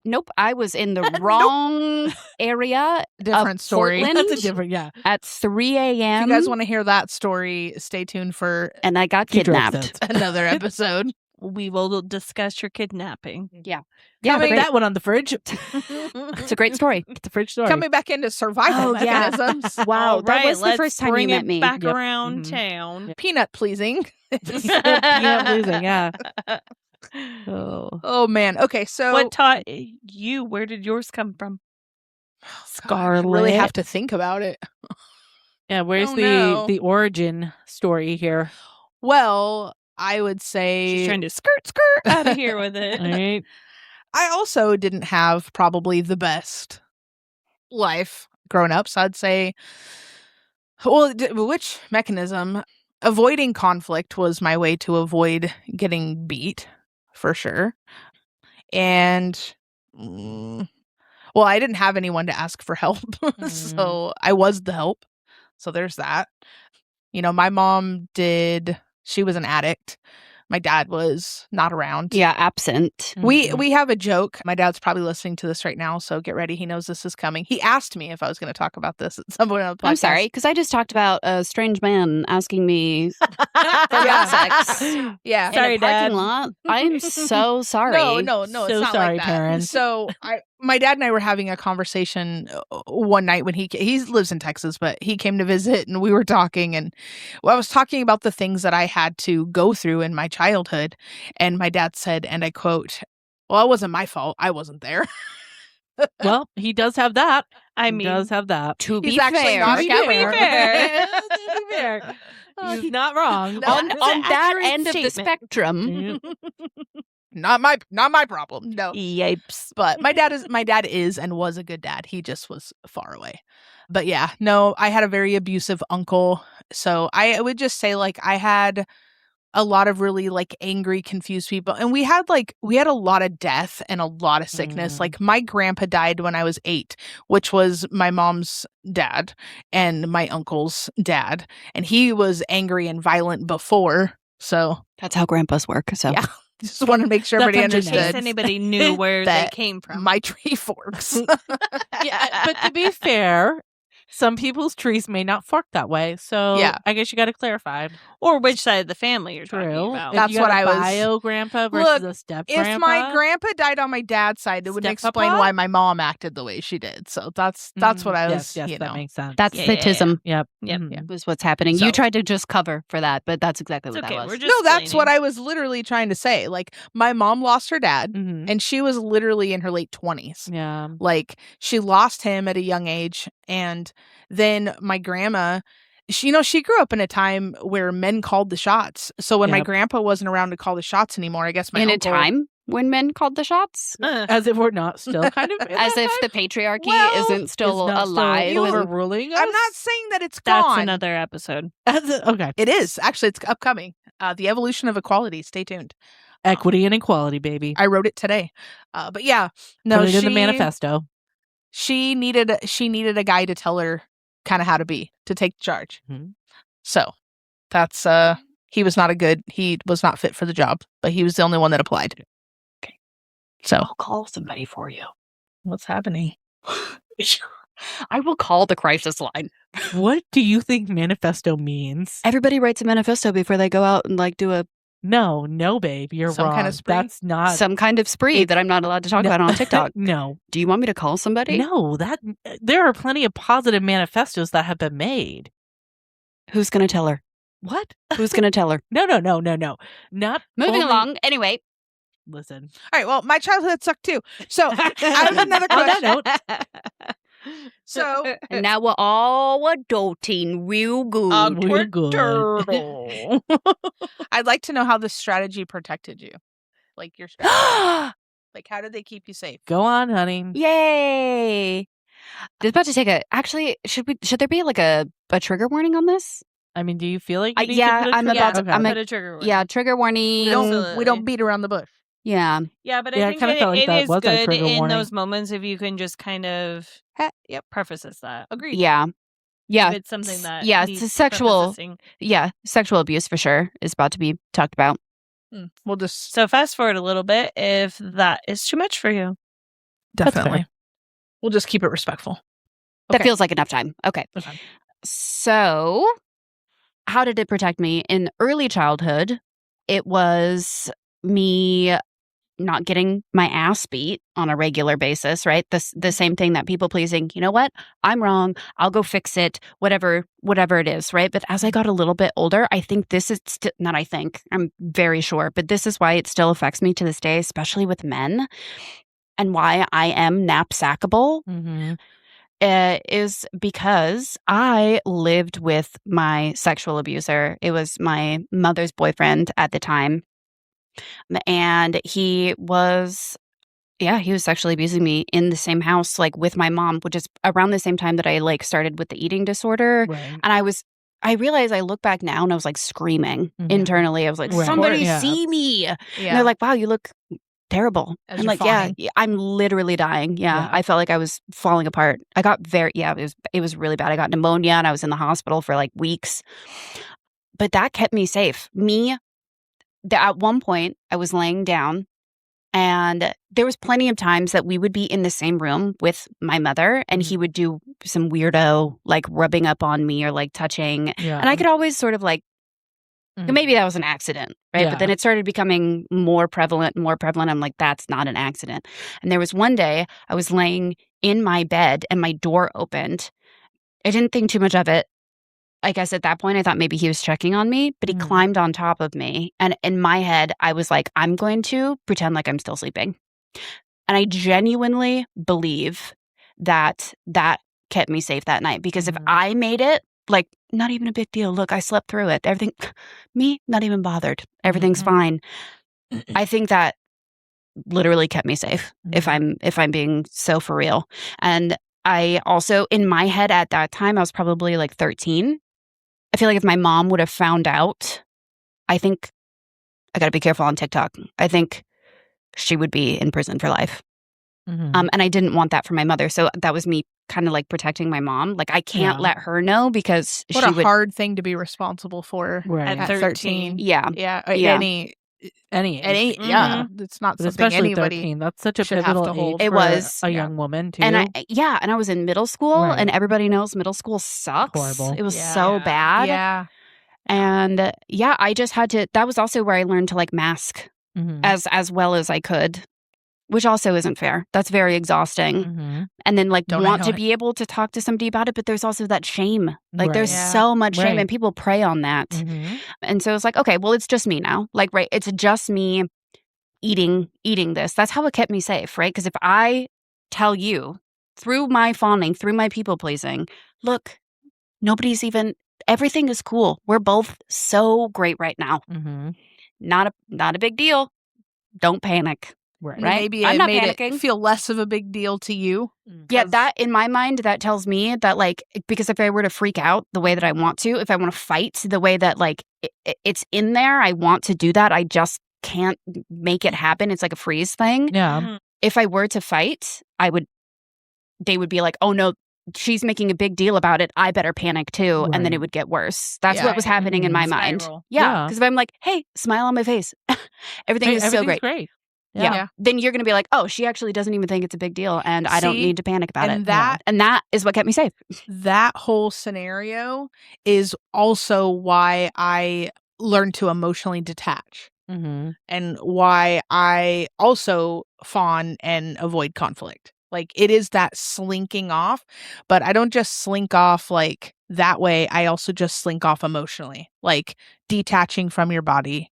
Nope, I was in the wrong area Different story. Portland. That's a different, yeah. at 3 If a.m. you guys want to hear that story, stay tuned for and I got Future kidnapped. episodes. another episode. We will discuss your kidnapping. Yeah, Put great. that one on the fridge. It's a great story. Get the fridge story. Coming back into survival Oh, yeah. mechanisms. Wow, All that right, was the let's first time you bring met it me. back Yep. around Mhm. town. Peanut pleasing. Yeah, losing, yeah. Oh. Oh man. Okay, so What taught you? Where did yours come from? I really have to think about it. Yeah, where's Oh, no. the origin story here? Well, I would say She's trying to skirt out of here with it. Right? I also didn't have probably the best life growing up. So I'd say, well, which mechanism? Avoiding conflict was my way to avoid getting beat, for sure. And, well, I didn't have anyone to ask for help. So I was the help. So there's that. You know, my mom she was an addict. My dad was not around. Yeah, absent. We have a joke. My dad's probably listening to this right now, so get ready. He knows this is coming. He asked me if I was going to talk about this at some point on the podcast. I'm sorry, because I just talked about a strange man asking me for sex Yeah. Sorry, in a parking Dad. lot. I'm so sorry. No, So it's not sorry, like that. Karen. So my dad and I were having a conversation one night when he lives in Texas, but he came to visit and we were talking, and I was talking about the things that I had to go through in my childhood, and my dad said, and I quote, "Well, it wasn't my fault. I wasn't there." Well, he does have that. I He mean, does have that. To He's be actually fair, not a To be coward. fair. To be fair. He's not wrong. No. on That's on an that accurate end of the statement. spectrum, Not my problem. No. yipes. But my dad is and was a good dad. He just was far away. But yeah, no, I had a very abusive uncle. So I would just say, like, I had a lot of really, like, angry, confused people. And we had a lot of death and a lot of sickness. Mm. Like, my grandpa died when I was 8, which was my mom's dad and my uncle's dad. And he was angry and violent before. So that's how grandpas work. So Yeah. just want to make sure That's everybody In case understood anybody knew where they that came from. my tree forks. Yeah, but to be fair, some people's trees may not fork that way. So Yeah. I guess you got to clarify. Or which side of the family you're talking True. about. If That's you what got a I was- bio grandpa versus a step If grandpa. my grandpa died on my dad's side, it would Step-papa? explain why my mom acted the way she did. So that's what I was, Yes, you that know. makes sense. that's Yeah. thitism. Yep. Yep. Mhm. Yeah. Was what's happening. So- You tried to just cover for that, but that's exactly It's what okay. that was. We're just No, that's what explaining. I was literally trying to say. Like, my mom lost her dad, Mhm. and she was literally in her late 20s. Yeah. Like, she lost him at a young age, and then my grandma she grew up in a time where men called the shots. So when my Yep. grandpa wasn't around to call the shots anymore, I guess my In uncle... a time when men called the shots? As if we're not still kind of in As that if time? the patriarchy Well, isn't still Is not alive. still and- overruling us? I'm not saying that it's gone. That's another episode. Okay. It is. Actually, it's upcoming. The Evolution of Equality. Stay tuned. Equity and equality, baby. I wrote it today. But yeah, no, Put it in the manifesto. She needed a guy to tell her kind of how to be, to take charge. Mhm. So that's he was not fit for the job, but he was the only one that applied. Okay. So I'll call somebody for you. what's happening? I will call the crisis line. What do you think manifesto means? Everybody writes a manifesto before they go out and like do a No, babe, you're Some wrong. kind of spree? That's not some kind of spree that I'm not allowed to talk No. about on TikTok. No, Do you want me to call somebody? no. That there are plenty of positive manifestos that have been made. Who's going to tell her? What? Who's going to tell her? No. Not Moving only- along. Anyway, Listen. All right. Well, my childhood sucked too. So I have another On that question. note, So and now we're all adulting real good. we're good. I'd like to know how this strategy protected you, like your strategy. Like, how did they keep you safe? Go on, honey. Yay! It's about to take a. Actually, should there be like a trigger warning on this? I mean, do you feel like you need yeah, to put a I'm trigger- about to- Okay. I'm Put a trigger warning. Yeah, trigger We warning. don't Absolutely. beat around the bush. Yeah. Yeah, but Yeah, I I think kinda felt like it that is was a good trigger in warning. those moments if you can just kind of preface that. Agreed. Yeah. Yeah. If it's something that yeah, it's needs a sexual. prefacing. Yeah, sexual abuse for sure is about to be talked about. We'll just So fast forward a little bit if that is too much for you. That's definitely. fair. We'll just keep it respectful. That Okay. feels like enough time. Okay. Okay. So, how did it protect me? In early childhood, it was me not getting my ass beat on a regular basis, right? The same thing that people pleasing, you know what? I'm wrong. I'll go fix it, whatever it is, right? But as I got a little bit older, I think this is not I think, I'm very sure, but this is why it still affects me to this day, especially with men, and why I am knapsackable. Mhm. Is because I lived with my sexual abuser. It was my mother's boyfriend at the time. And he was sexually abusing me in the same house, like with my mom, which is around the same time that I like started with the eating disorder. Right. And I realized I look back now and I was like screaming Mhm. internally. I was like, Right. somebody Yeah. see me. And Yeah. they're like, wow, you look terrible. As I'm you're like, falling. yeah, I'm literally dying. Yeah, Yeah. I felt like I was falling apart. I got it was really bad. I got pneumonia and I was in the hospital for like weeks. But that kept me safe. At one point, I was laying down and there was plenty of times that we would be in the same room with my mother and he would do some weirdo like rubbing up on me or like touching. Yeah. And I could always sort of like, Mhm. maybe that was an accident, right? Yeah. But then it started becoming more prevalent. I'm like, that's not an accident. And there was one day I was laying in my bed and my door opened. I didn't think too much of it. I guess at that point I thought maybe he was checking on me, but he Mhm. climbed on top of me. And in my head, I was like, I'm going to pretend like I'm still sleeping. And I genuinely believe that kept me safe that night because if Mhm. I made it, like, not even a big deal. Look, I slept through it. Everything, me, not even bothered. Everything's Mhm. fine. I think that literally kept me safe. If I'm being so for real. And I also, in my head at that time, I was probably like 13. I feel like if my mom would have found out, I think I got to be careful on TikTok. I think she would be in prison for life. Mhm. And I didn't want that for my mother. So that was me kind of like protecting my mom. Like I can't Yeah. let her know because What she a would. hard thing to be responsible for Right. At at 13. 13. Yeah. Yeah. Yeah. Any, Any yeah. It's not but something especially anybody. 13. That's such a should have pivotal to hold. age It for was. a Yeah. young woman too. And I was in middle school Right. and everybody knows middle school sucks. Horrible. It was Yeah. so Yeah. bad. Yeah. And I just had to, that was also where I learned to like mask Mhm. as well as I could, which also isn't fair. That's very exhausting. Mhm. And then like Don't I want know to it? be able to talk to somebody about it, but there's also that shame. Like Right. there's Yeah. so much shame Right. and people prey on that. Mhm. And so it's like, okay, well, it's just me now. Like, right, it's just me eating this. That's how it kept me safe, right? Because if I tell you through my fawning, through my people pleasing, look, nobody's even everything is cool. We're both so great right now. Mm-hmm. Not a big deal. Don't panic. Right. Right? Maybe I'm it not made panicking. it feel less of a big deal to you. Yeah, 'cause- that in my mind, that tells me that like, because if I were to freak out the way that I want to, if I want to fight the way that like it's in there, I want to do that. I just can't make it happen. It's like a freeze thing. Yeah. If I were to fight, they would be like, oh no, she's making a big deal about it. I better panic too. And then it Right. would get worse. That's Yeah. what was happening in my mind. Spiral. Yeah. Yeah. Because if I'm like, hey, smile on my face. Everything Hey, is so everything's great. great. Yeah. Yeah. Then you're going to be like, oh, she actually doesn't even think it's a big deal. And I don't See? need to panic about And it. that- And that is what kept me safe. That whole scenario is also why I learned to emotionally detach Mm-hmm. and why I also fawn and avoid conflict. Like it is that slinking off, but I don't just slink off like that way. I also just slink off emotionally, like detaching from your body.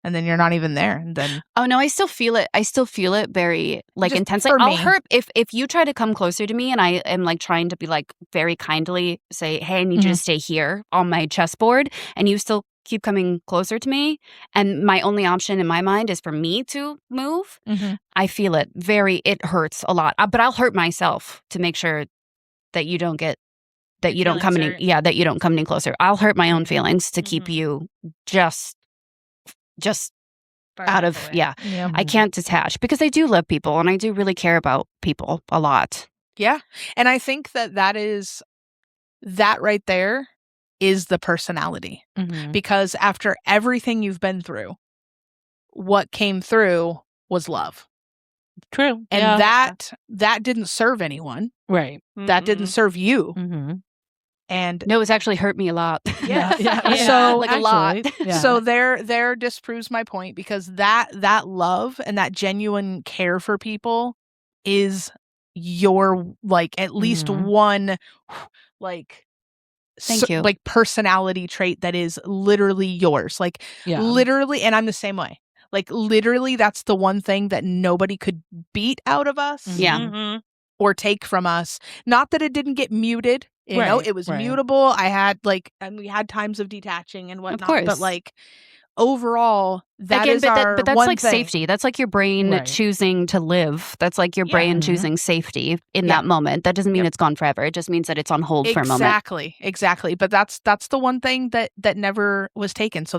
And then you're not even there. And then Oh no, I still feel it. I still feel it very like Just intensely. for I'll me. hurt if you try to come closer to me and I am like trying to be like very kindly say, hey, I need you to stay here on my chessboard, and you still keep coming closer to me, and my only option in my mind is for me to move. I feel it it hurts a lot. But I'll hurt myself to make sure that you don't get that you don't come feelings any hurt. that you don't come any closer. I'll hurt my own feelings to keep you just Far out enough of away. yeah. I can't detach because I do love people and I do really care about people a lot. Yeah. And I think that right there is the personality. Mm-hmm. Because after everything you've been through, what came through was love. True. And yeah. that didn't serve anyone. Right. That didn't serve you. Mm-hmm. And No, it's actually hurt me a lot. Yeah. So like a lot. Yeah. so there disproves my point, because that love and that genuine care for people is your like at least Mhm. one like Thank you. like personality trait that is literally yours. Like Yeah. literally, and I'm the same way. Like literally that's the one thing that nobody could beat out of us Yeah. Mm-hmm. or take from us. Not that it didn't get muted. You know, Right, it was right. mutable. I had and we had times of detaching and whatnot. course. But like overall, that Again, is our but that's one like thing. safety. That's like your brain Right. choosing to live. That's like your brain Mhm. choosing safety in Yeah. that moment. That doesn't mean Yep. it's gone forever. It just means that it's on hold for a moment. Exactly. But that's the one thing that never was taken. So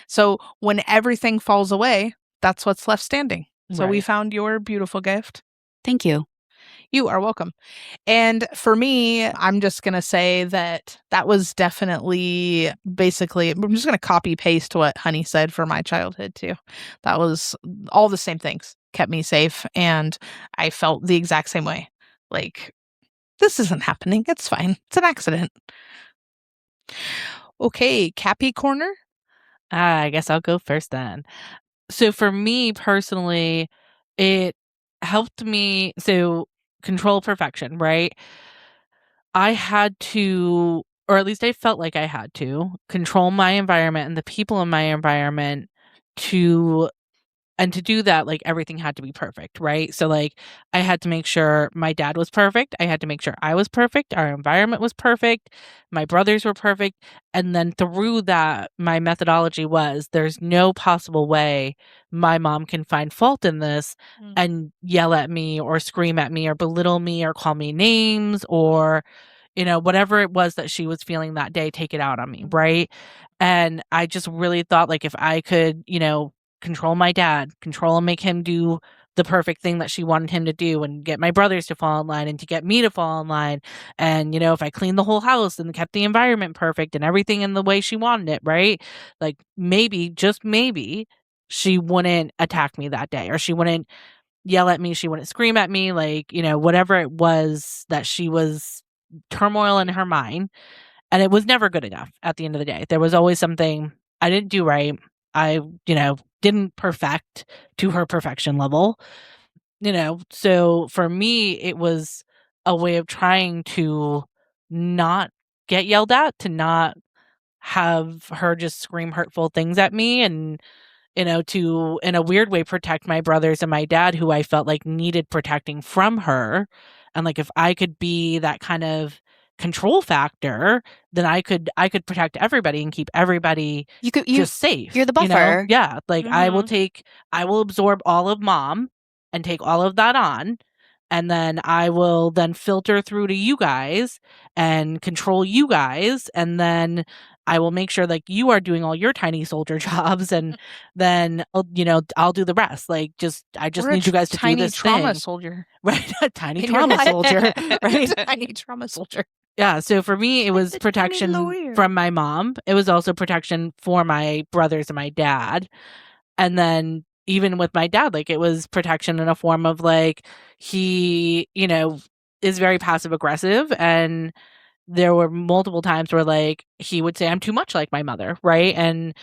so when everything falls away, that's what's left standing. So we Right. found your beautiful gift. Thank you. You are welcome. And for me, I'm just going to say that was definitely basically, I'm just going to copy paste what Honey said for my childhood too. That was all the same things kept me safe. And I felt the exact same way. Like, this isn't happening. It's fine. It's an accident. Okay, Cappy Corner. I guess I'll go first then. So for me personally, it helped me control perfection, right? I had to, or at least I felt like I had to, control my environment and the people in my environment to do that, like everything had to be perfect, right? So like I had to make sure my dad was perfect. I had to make sure I was perfect. Our environment was perfect. My brothers were perfect. And then through that, my methodology was there's no possible way my mom can find fault in this and yell at me or scream at me or belittle me or call me names or, whatever it was that she was feeling that day, take it out on me, right? And I just really thought like if I could, control my dad, control and make him do the perfect thing that she wanted him to do and get my brothers to fall in line and to get me to fall in line. And, if I cleaned the whole house and kept the environment perfect and everything in the way she wanted it, right? Like maybe, just maybe, she wouldn't attack me that day or she wouldn't yell at me. She wouldn't scream at me, like, whatever it was that she was turmoil in her mind. And it was never good enough at the end of the day. There was always something I didn't do right. I, didn't perfect to her perfection level, So for me, it was a way of trying to not get yelled at, to not have her just scream hurtful things at me and, to, in a weird way, protect my brothers and my dad, who I felt like needed protecting from her. And like, if I could be that kind of control factor, then I could protect everybody and keep everybody just safe. You're the you know? buffer. Yeah. Like I will absorb all of mom and take all of that on. And then I will then filter through to you guys and control you guys. And then I will make sure like you are doing all your tiny soldier jobs. And then, I'll do the rest. Like I just need you guys to do this trauma thing. soldier. Right. A tiny trauma soldier. Right. Tiny trauma soldier. Yeah. So for me, it was the tiny protection lawyer. from my mom. It was also protection for my brothers and my dad. And then even with my dad, like it was protection in a form of like he, is very passive aggressive. And there were multiple times where like he would say I'm too much like my mother. Right. And,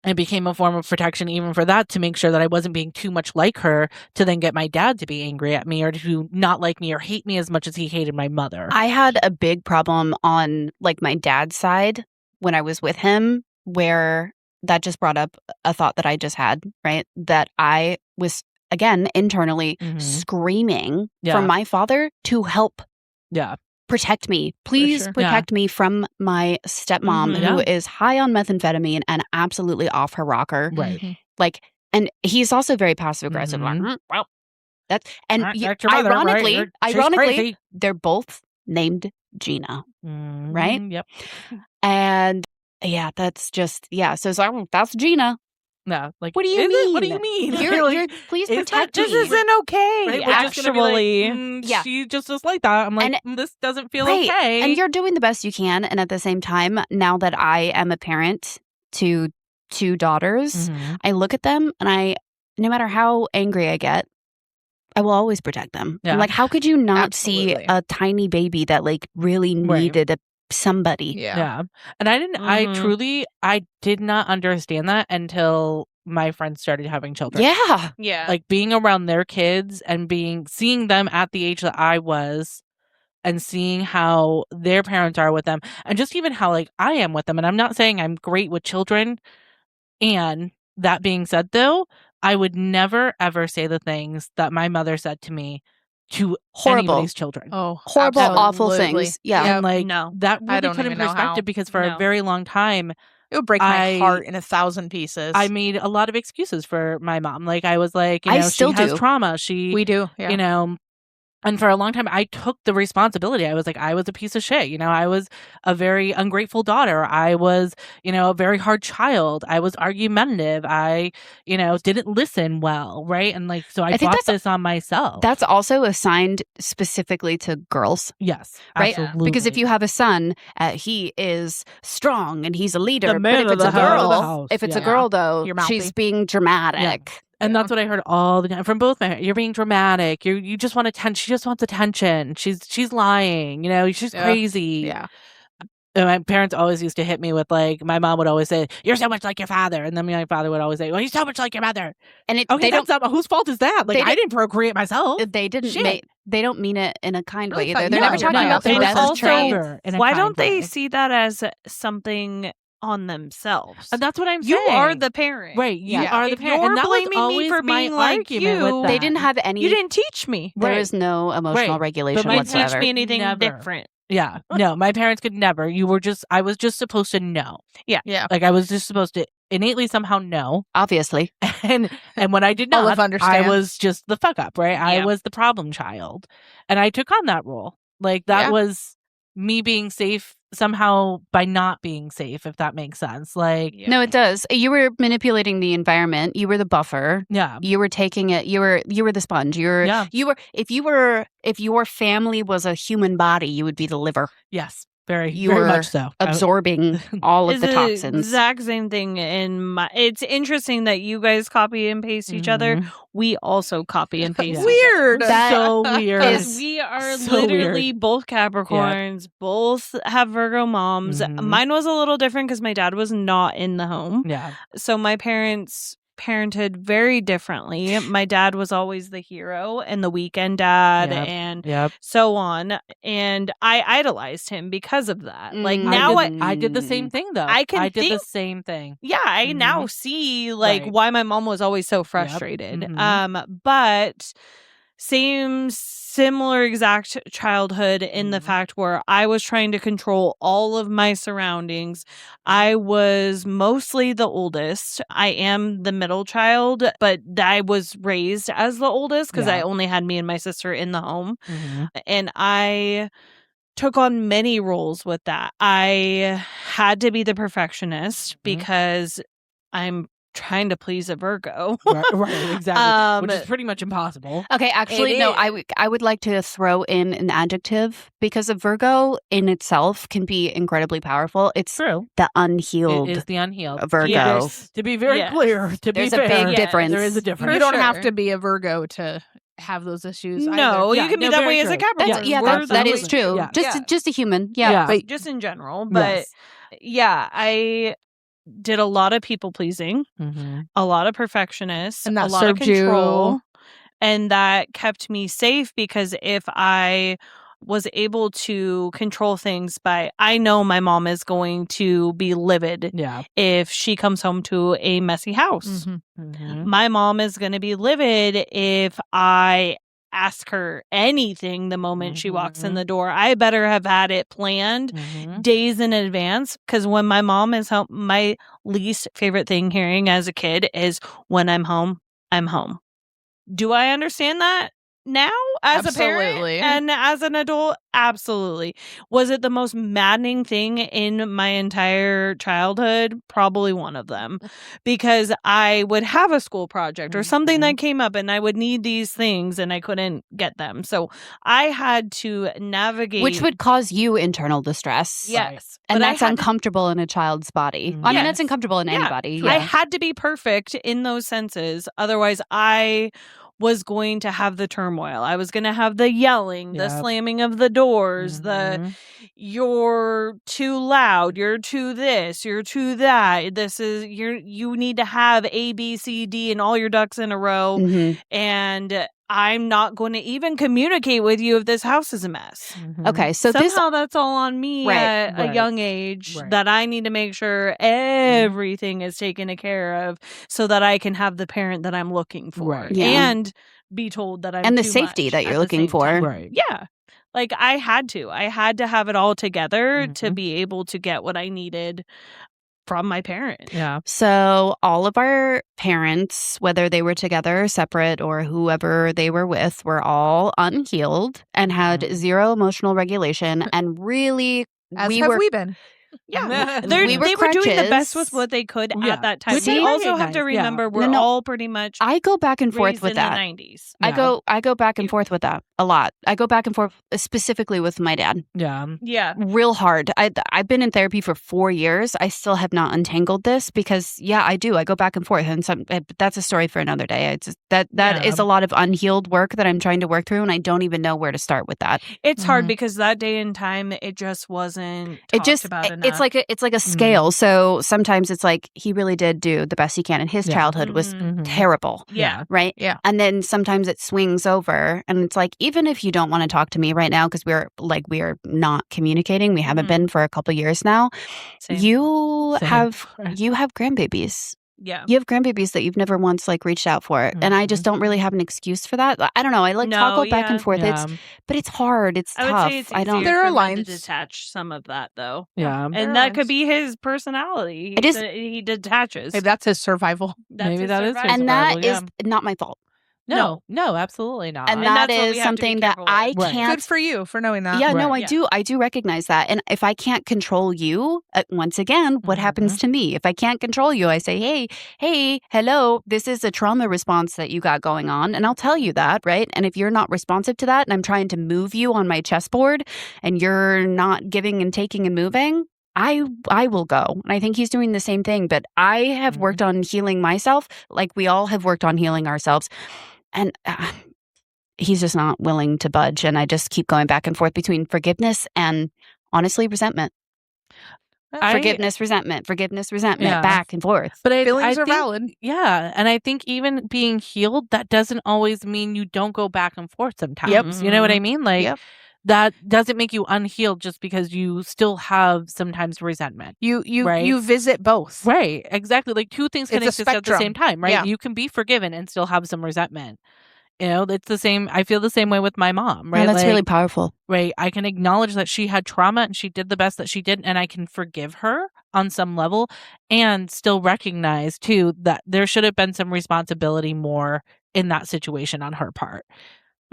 it became a form of protection even for that, to make sure that I wasn't being too much like her, to then get my dad to be angry at me or to not like me or hate me as much as he hated my mother. I had a big problem on like my dad's side when I was with him, where that just brought up a thought that I just had, right? That I was, again, internally screaming for my father to help protect me. Please protect me from my stepmom, who is high on methamphetamine and absolutely off her rocker. Right. Like, and he's also very passive aggressive. Like, well, that's, and That's your mother, right? ironically, they're both named Gina, right? Yep. And yeah, that's just, so it's like, that's Gina. No, like, What do you mean? What do you mean? You're please protect me. This isn't okay. Right? We're just gonna be like, Yeah. she just is like that. I'm like, this doesn't feel Right. okay. And you're doing the best you can. And at the same time, now that I am a parent to 2 daughters, I look at them and no matter how angry I get, I will always protect them. Yeah. I'm like, how could you not Absolutely. see a tiny baby that like really needed somebody? Yeah. And I didn't. I did not understand that until my friends started having children. Yeah. Yeah. Like being around their kids and seeing them at the age that I was, and seeing how their parents are with them, and just even how like I am with them. And I'm not saying I'm great with children. And that being said, though, I would never ever say the things that my mother said to me to anybody's children. Oh, Horrible, awful absolutely. things. Yeah. And like No. that I really don't put in even know how. perspective, because for a very long time It would break my heart in 1,000 pieces. I made a lot of excuses for my mom. Like I was like, I still she has do. trauma. We do. Yeah. And for a long time, I took the responsibility. I was like, I was a piece of shit. I was a very ungrateful daughter. I was, a very hard child. I was argumentative. I, didn't listen well. Right. And like, so I brought this on myself. That's also assigned specifically to girls. Yes. Right? Absolutely. Because if you have a son, he is strong and he's a leader. The man but of the house. if it's a girl, though, You're mouthy. she's being dramatic. And that's what I heard all the time from both my parents. You're being dramatic. You just want attention. She just wants attention. She's lying. She's crazy. Yeah. And my parents always used to hit me with like, my mom would always say, "You're so much like your father," and then my father would always say, "Well, you're so much like your mother." And Okay, that's not whose fault is that? Like I didn't procreate myself. They didn't. Shit. They don't mean it in a kind way Really either. fun. They're No, never talking no, about they the just best also- traits. Why don't they see that as something on themselves? And that's what I'm saying. You are the parent. Right. You Yeah. are the If parent. you're And that was blaming me always for my being like argument you, with that. They didn't have any. You didn't teach me. There Right. is no emotional Right. regulation But my Didn't teach whatsoever. me anything Never. different. Yeah. No, my parents could never. I was just supposed to know. Yeah. Like I was just supposed to innately somehow know. Obviously. And when I did All not, of understand. I was just the fuck up, right? I Yeah. was the problem child. And I took on that role. Like that Yeah. was me being safe somehow by not being safe, if that makes sense. Like No, it does. You were manipulating the environment. You were the buffer. yeah. You were taking it. You were the sponge. You were. If your family was a human body, you would be the liver, Yes. Very, You very were much so. absorbing all of It's the the toxins. exact same thing in my. It's interesting that you guys copy and paste each other. Mhm. We also copy and paste. Yeah. Weird. That so weird. Because we are So literally weird. both Capricorns, both have Virgo moms. Mhm. Mine was a little different because my dad was not in the home. Yeah. So my parents parented very differently. My dad was always the hero and the weekend dad Yep. and Yep. so on. And I idolized him because of that. Like Mm. now I did the same thing though. I can did the think- same thing. yeah, I now see like Right. why my mom was always so frustrated. Mhm. But similar exact childhood in the fact where I was trying to control all of my surroundings. I was mostly the oldest. I am the middle child, but I was raised as the oldest because I only had me and my sister in the home. And I took on many roles with that. I had to be the perfectionist because I'm trying to please a Virgo. Right, exactly. Which is pretty much impossible. Okay, actually, no, I would like to throw in an adjective because a Virgo in itself can be incredibly powerful. It's True. the unhealed It is the unhealed Virgo. Yes. To be very clear, There's a big difference. There is a difference. You don't have to be a Virgo to have those issues. No, either. you can be that way as a Capricorn. That is true. Yeah. Just a human. Yeah. But just in general. But I did a lot of people pleasing, a lot of perfectionists, and that a lot of served control, and that kept me safe because if I was able to control things by, I know my mom is going to be livid if she comes home to a messy house. My mom is going to be livid if I ask her anything the moment she walks in the door. I better have had it planned days in advance because when my mom is home, my least favorite thing hearing as a kid is when I'm home, I'm home. Do I understand that now as a parent and as an adult? Absolutely. Was it the most maddening thing in my entire childhood? Probably one of them, because I would have a school project or something that came up and I would need these things and I couldn't get them. So I had to navigate. Which would cause you internal distress. Yes. And that's uncomfortable in a child's body. I mean, that's uncomfortable in anybody. I had to be perfect in those senses. Otherwise, I was going to have the turmoil. I was going to have the yelling, the slamming of the doors, the you're too loud, you're too this, you're too that. This is you need to have A, B, C, D and all your ducks in a row. And I'm not going to even communicate with you if this house is a mess. Okay, so somehow that's all on me at a young age that I need to make sure everything is taken care of so that I can have the parent that I'm looking for and be told that I'm and the too safety much that you're looking for. Right. Yeah. Like I had to have it all together to be able to get what I needed from my parent. Yeah. So all of our parents, whether they were together or separate or whoever they were with, were all unhealed and had zero emotional regulation and really As have we been. Yeah, We were they were doing the crutches. best with what they could at that time. Which We I also have to recognize, remember we're all pretty much I go back and forth raised with in that. the 90s. I go back and forth with that a lot. I go back and forth specifically with my dad. Yeah. Real hard. I've been in therapy for 4 years. I still have not untangled this because I do. I go back and forth, and that's a story for another day. It's just, that is a lot of unhealed work that I'm trying to work through, and I don't even know where to start with that. It's hard because that day and time it just wasn't talked about enough. It's like a scale. So sometimes it's like he really did do the best he can, and his childhood was terrible. Yeah. Right. Yeah. And then sometimes it swings over, and it's like, even if you don't want to talk to me right now because we're not communicating, we haven't been for a couple years now. Same. You have grandbabies. Yeah. You have grandbabies that you've never once reached out for, and I just don't really have an excuse for that. I don't know. I toggle back and forth. But it's hard. It's tough. I would say it's easier There are for men lines to detach some of that though. Yeah. And that could be his personality. It is. He detaches. Maybe that's his survival. Maybe that is his survival. And that survival, is not my fault. No, absolutely not. And And that that's what we is have to be something that careful I with. can't. Good for you for knowing that. Yeah, no, Right. I do recognize that. And if I can't control you, once again, what happens to me? If I can't control you, I say, hey, hello, this is a trauma response that you got going on. And I'll tell you that, right? And if you're not responsive to that and I'm trying to move you on my chessboard and you're not giving and taking and moving, I will go. And I think he's doing the same thing. But I have worked on healing myself, like we all have worked on healing ourselves. And he's just not willing to budge. And I just keep going back and forth between forgiveness and, honestly, resentment. Forgiveness, resentment, back and forth. But Feelings I are think, valid. Yeah. And I think even being healed, that doesn't always mean you don't go back and forth sometimes. Yep. You know what I mean? Yep. That doesn't make you unhealed just because you still have sometimes resentment. You visit both. Right. Exactly. Two things can It's a exist at the same spectrum. time, right? Yeah. You can be forgiven and still have some resentment. It's the same. I feel the same way with my mom, right? Oh, that's Like, really powerful. right. I can acknowledge that she had trauma and she did the best that she did, and I can forgive her on some level and still recognize too that there should have been some responsibility more in that situation on her part.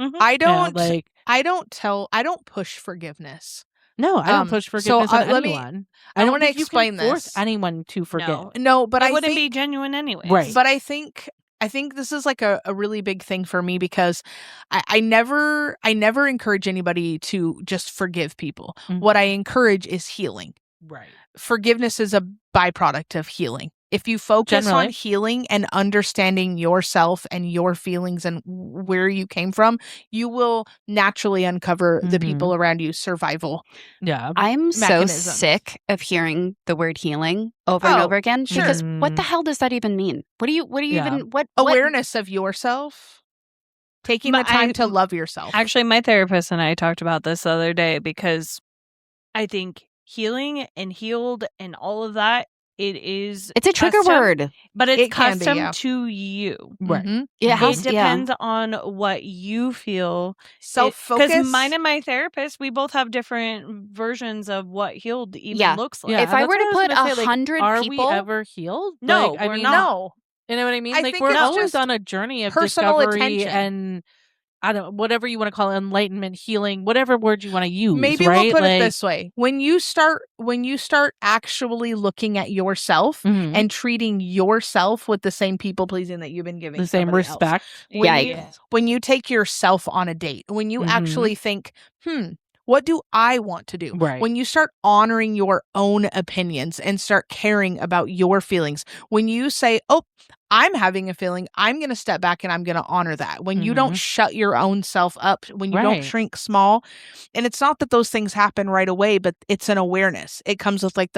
Mhm. I don't like, I don't push forgiveness. no, I don't push so, forgiveness on let me- anyone. I don't wanna think you explain can force this. anyone to forgive. No, but it I wouldn't think be genuine anyway. Right. But I think this is like a really big thing for me because I never encourage anybody to just forgive people. Mhm. What I encourage is healing. Right. Forgiveness is a byproduct of healing. If you focus Generally. on healing and understanding yourself and your feelings and where you came from, you will naturally uncover the people around you. Survival. Yeah. I'm so mechanisms. sick of hearing the word healing over and Oh, over again sure. because what the hell does that even mean? What do you Yeah. even what Awareness of yourself. Taking the time to love yourself. Actually, my therapist and I talked about this the other day because I think healing and healed and all of that, it's It's a trigger custom, word. but it's It can be, custom yeah. to you. Right. Mhm. It depends on what you feel. Self-focus. Because mine and my therapist, we both have different versions of what healed even Yeah. looks like. Yeah, If I that's were what to was put gonna say, like, 100 are people, we ever healed? No, Like, I we're mean, not. No. You know what I mean? I Like, think we're it's always just on a journey of personal discovery attention. and I don't whatever you want to call it, enlightenment, healing, whatever word you want to use. Maybe right? we'll put like, it this way. When you start actually looking at yourself mhm, and treating yourself with the same people pleasing that you've been giving the same somebody else. respect. When you take yourself on a date, when you Mhm. actually think, what do I want to do? Right. When you start honoring your own opinions and start caring about your feelings, when you say, oh, I'm having a feeling, I'm going to step back and I'm going to honor that. When you don't Mhm. shut your own self up, when you don't Right. shrink small. And it's not that those things happen right away, but it's an awareness. It comes with like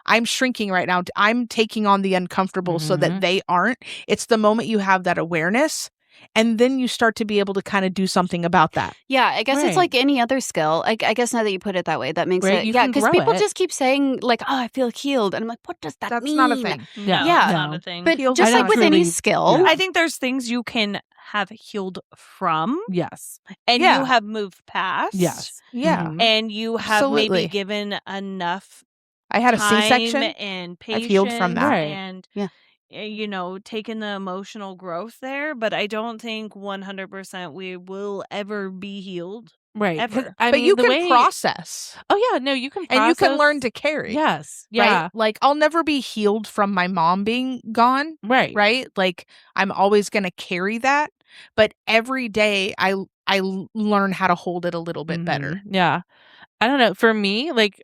I'm shrinking right now. I'm taking on the uncomfortable so that Mhm. they aren't. It's the moment you have that awareness. And then you start to be able to kind of do something about that. Yeah, I guess it's Right. like any other skill. I guess now that you put it that way, that makes Right, it. you Yeah, can because grow people it. just keep saying like, "Oh, I feel healed," and I'm like, "What does that That's mean?" not a thing. No, Yeah. it's not No. a thing. But Healed just is like not with any truly- skill, yeah. I think there's things you can have healed from Yes. and Yeah. you have moved past. Yes. Yeah. Mhm. And you have Absolutely. maybe given enough I had a time C-section. and patience I've healed from that. Right. and Yeah. taken the emotional growth there, but I don't think 100% we will ever be healed. Right. 'Cause, Ever. I But mean, you the can way process. Oh yeah, no, you can process. And you can learn to carry. Yes. Yeah. Right? Like I'll never be healed from my mom being gone. Right. Right? Like I'm always going to carry that. But every day I learn how to hold it a little bit better. Mhm. Yeah. I don't know. For me, like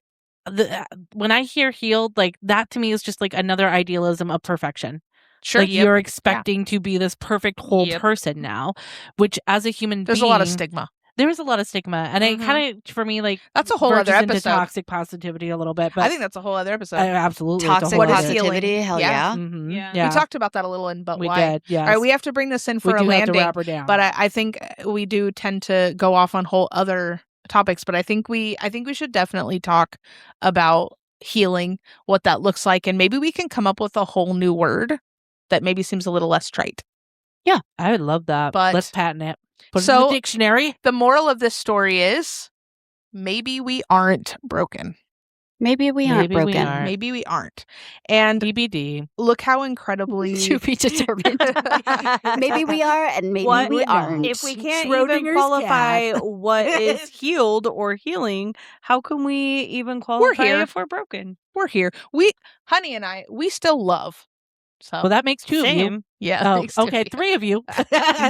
when I hear healed, like that to me is just like another idealism of perfection. Sure. Like you're expecting to be this perfect whole Yep. person now, which as a human There's being, a lot of stigma. there is a lot of stigma, and it kind of for me like That's a whole other verges into episode. toxic positivity a little bit. But I think that's a whole other episode. absolutely it's a toxic whole other- positivity. Hell yeah. Mhm. Yeah. Yeah. We talked about that a little in But We Why. did. Yes. All right, we have to bring this in for we a do have to landing. wrap her down. But I think we do tend to go off on whole other topics. But I think we should definitely talk about healing, what that looks like, and maybe we can come up with a whole new word that maybe seems a little less trite. I would love that. But- Let's patent it. Put it in So- the dictionary. The moral of this story is maybe we aren't broken. Maybe we aren't Maybe we broken. aren't. Maybe we aren't. And TBD. look how incredibly To be determined. Maybe we are, and maybe What- we aren't. If we can't Schrodinger's even qualify cat. what is healed or healing, how can we even qualify here. if we're broken? we're here. Honey and I, we still love. So Well, that makes two of you. Same. yeah. Oh, thanks to okay, you. three of you.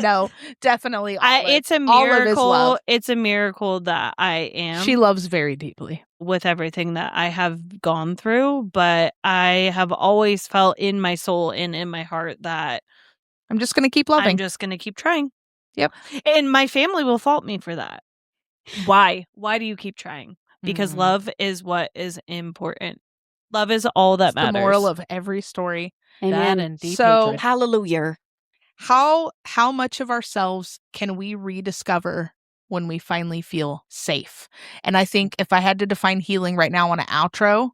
No, definitely. It's a Olive is miracle. love. It's a miracle that I am She loves very deeply. with everything that I have gone through, but I have always felt in my soul and in my heart that I'm just going to keep loving. I'm just going to keep trying. Yep. And my family will fault me for that. Why? Why do you keep trying? Because Mhm. love is what is important. Love is all that It's matters. the moral of every story. That Amen. and deep So- hatred. Hallelujah. How much of ourselves can we rediscover when we finally feel safe? And I think if I had to define healing right now on an outro,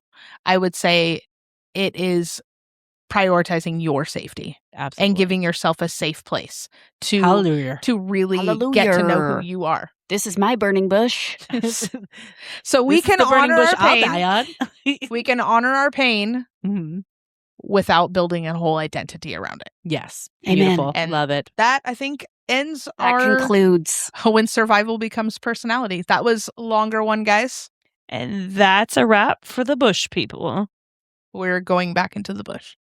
I would say it is prioritizing your safety Absolutely. and giving yourself a safe place to Hallelujah. really get to know who you are. This is my burning bush. So we This is can the burning honor bush our I'll pain. die on. We can honor our pain Mhm. without building a whole identity around it. Yes. Amen. Beautiful. And Love it. That, I think, ends That our concludes. when survival becomes personality. That was a longer one, guys. And that's a wrap for the bush people. We're going back into the bush.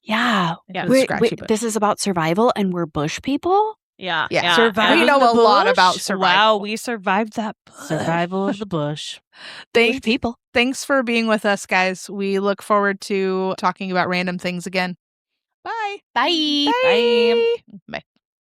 Yeah. Into the scratchy bush. This is about survival and we're bush people? Yeah. Yeah. Surviving We know the a lot bush? about survival. Wow, we survived that bush. Survival of the bush. Bush people. Thanks for being with us, guys. We look forward to talking about random things again. Bye. Bye. Bye. Bye.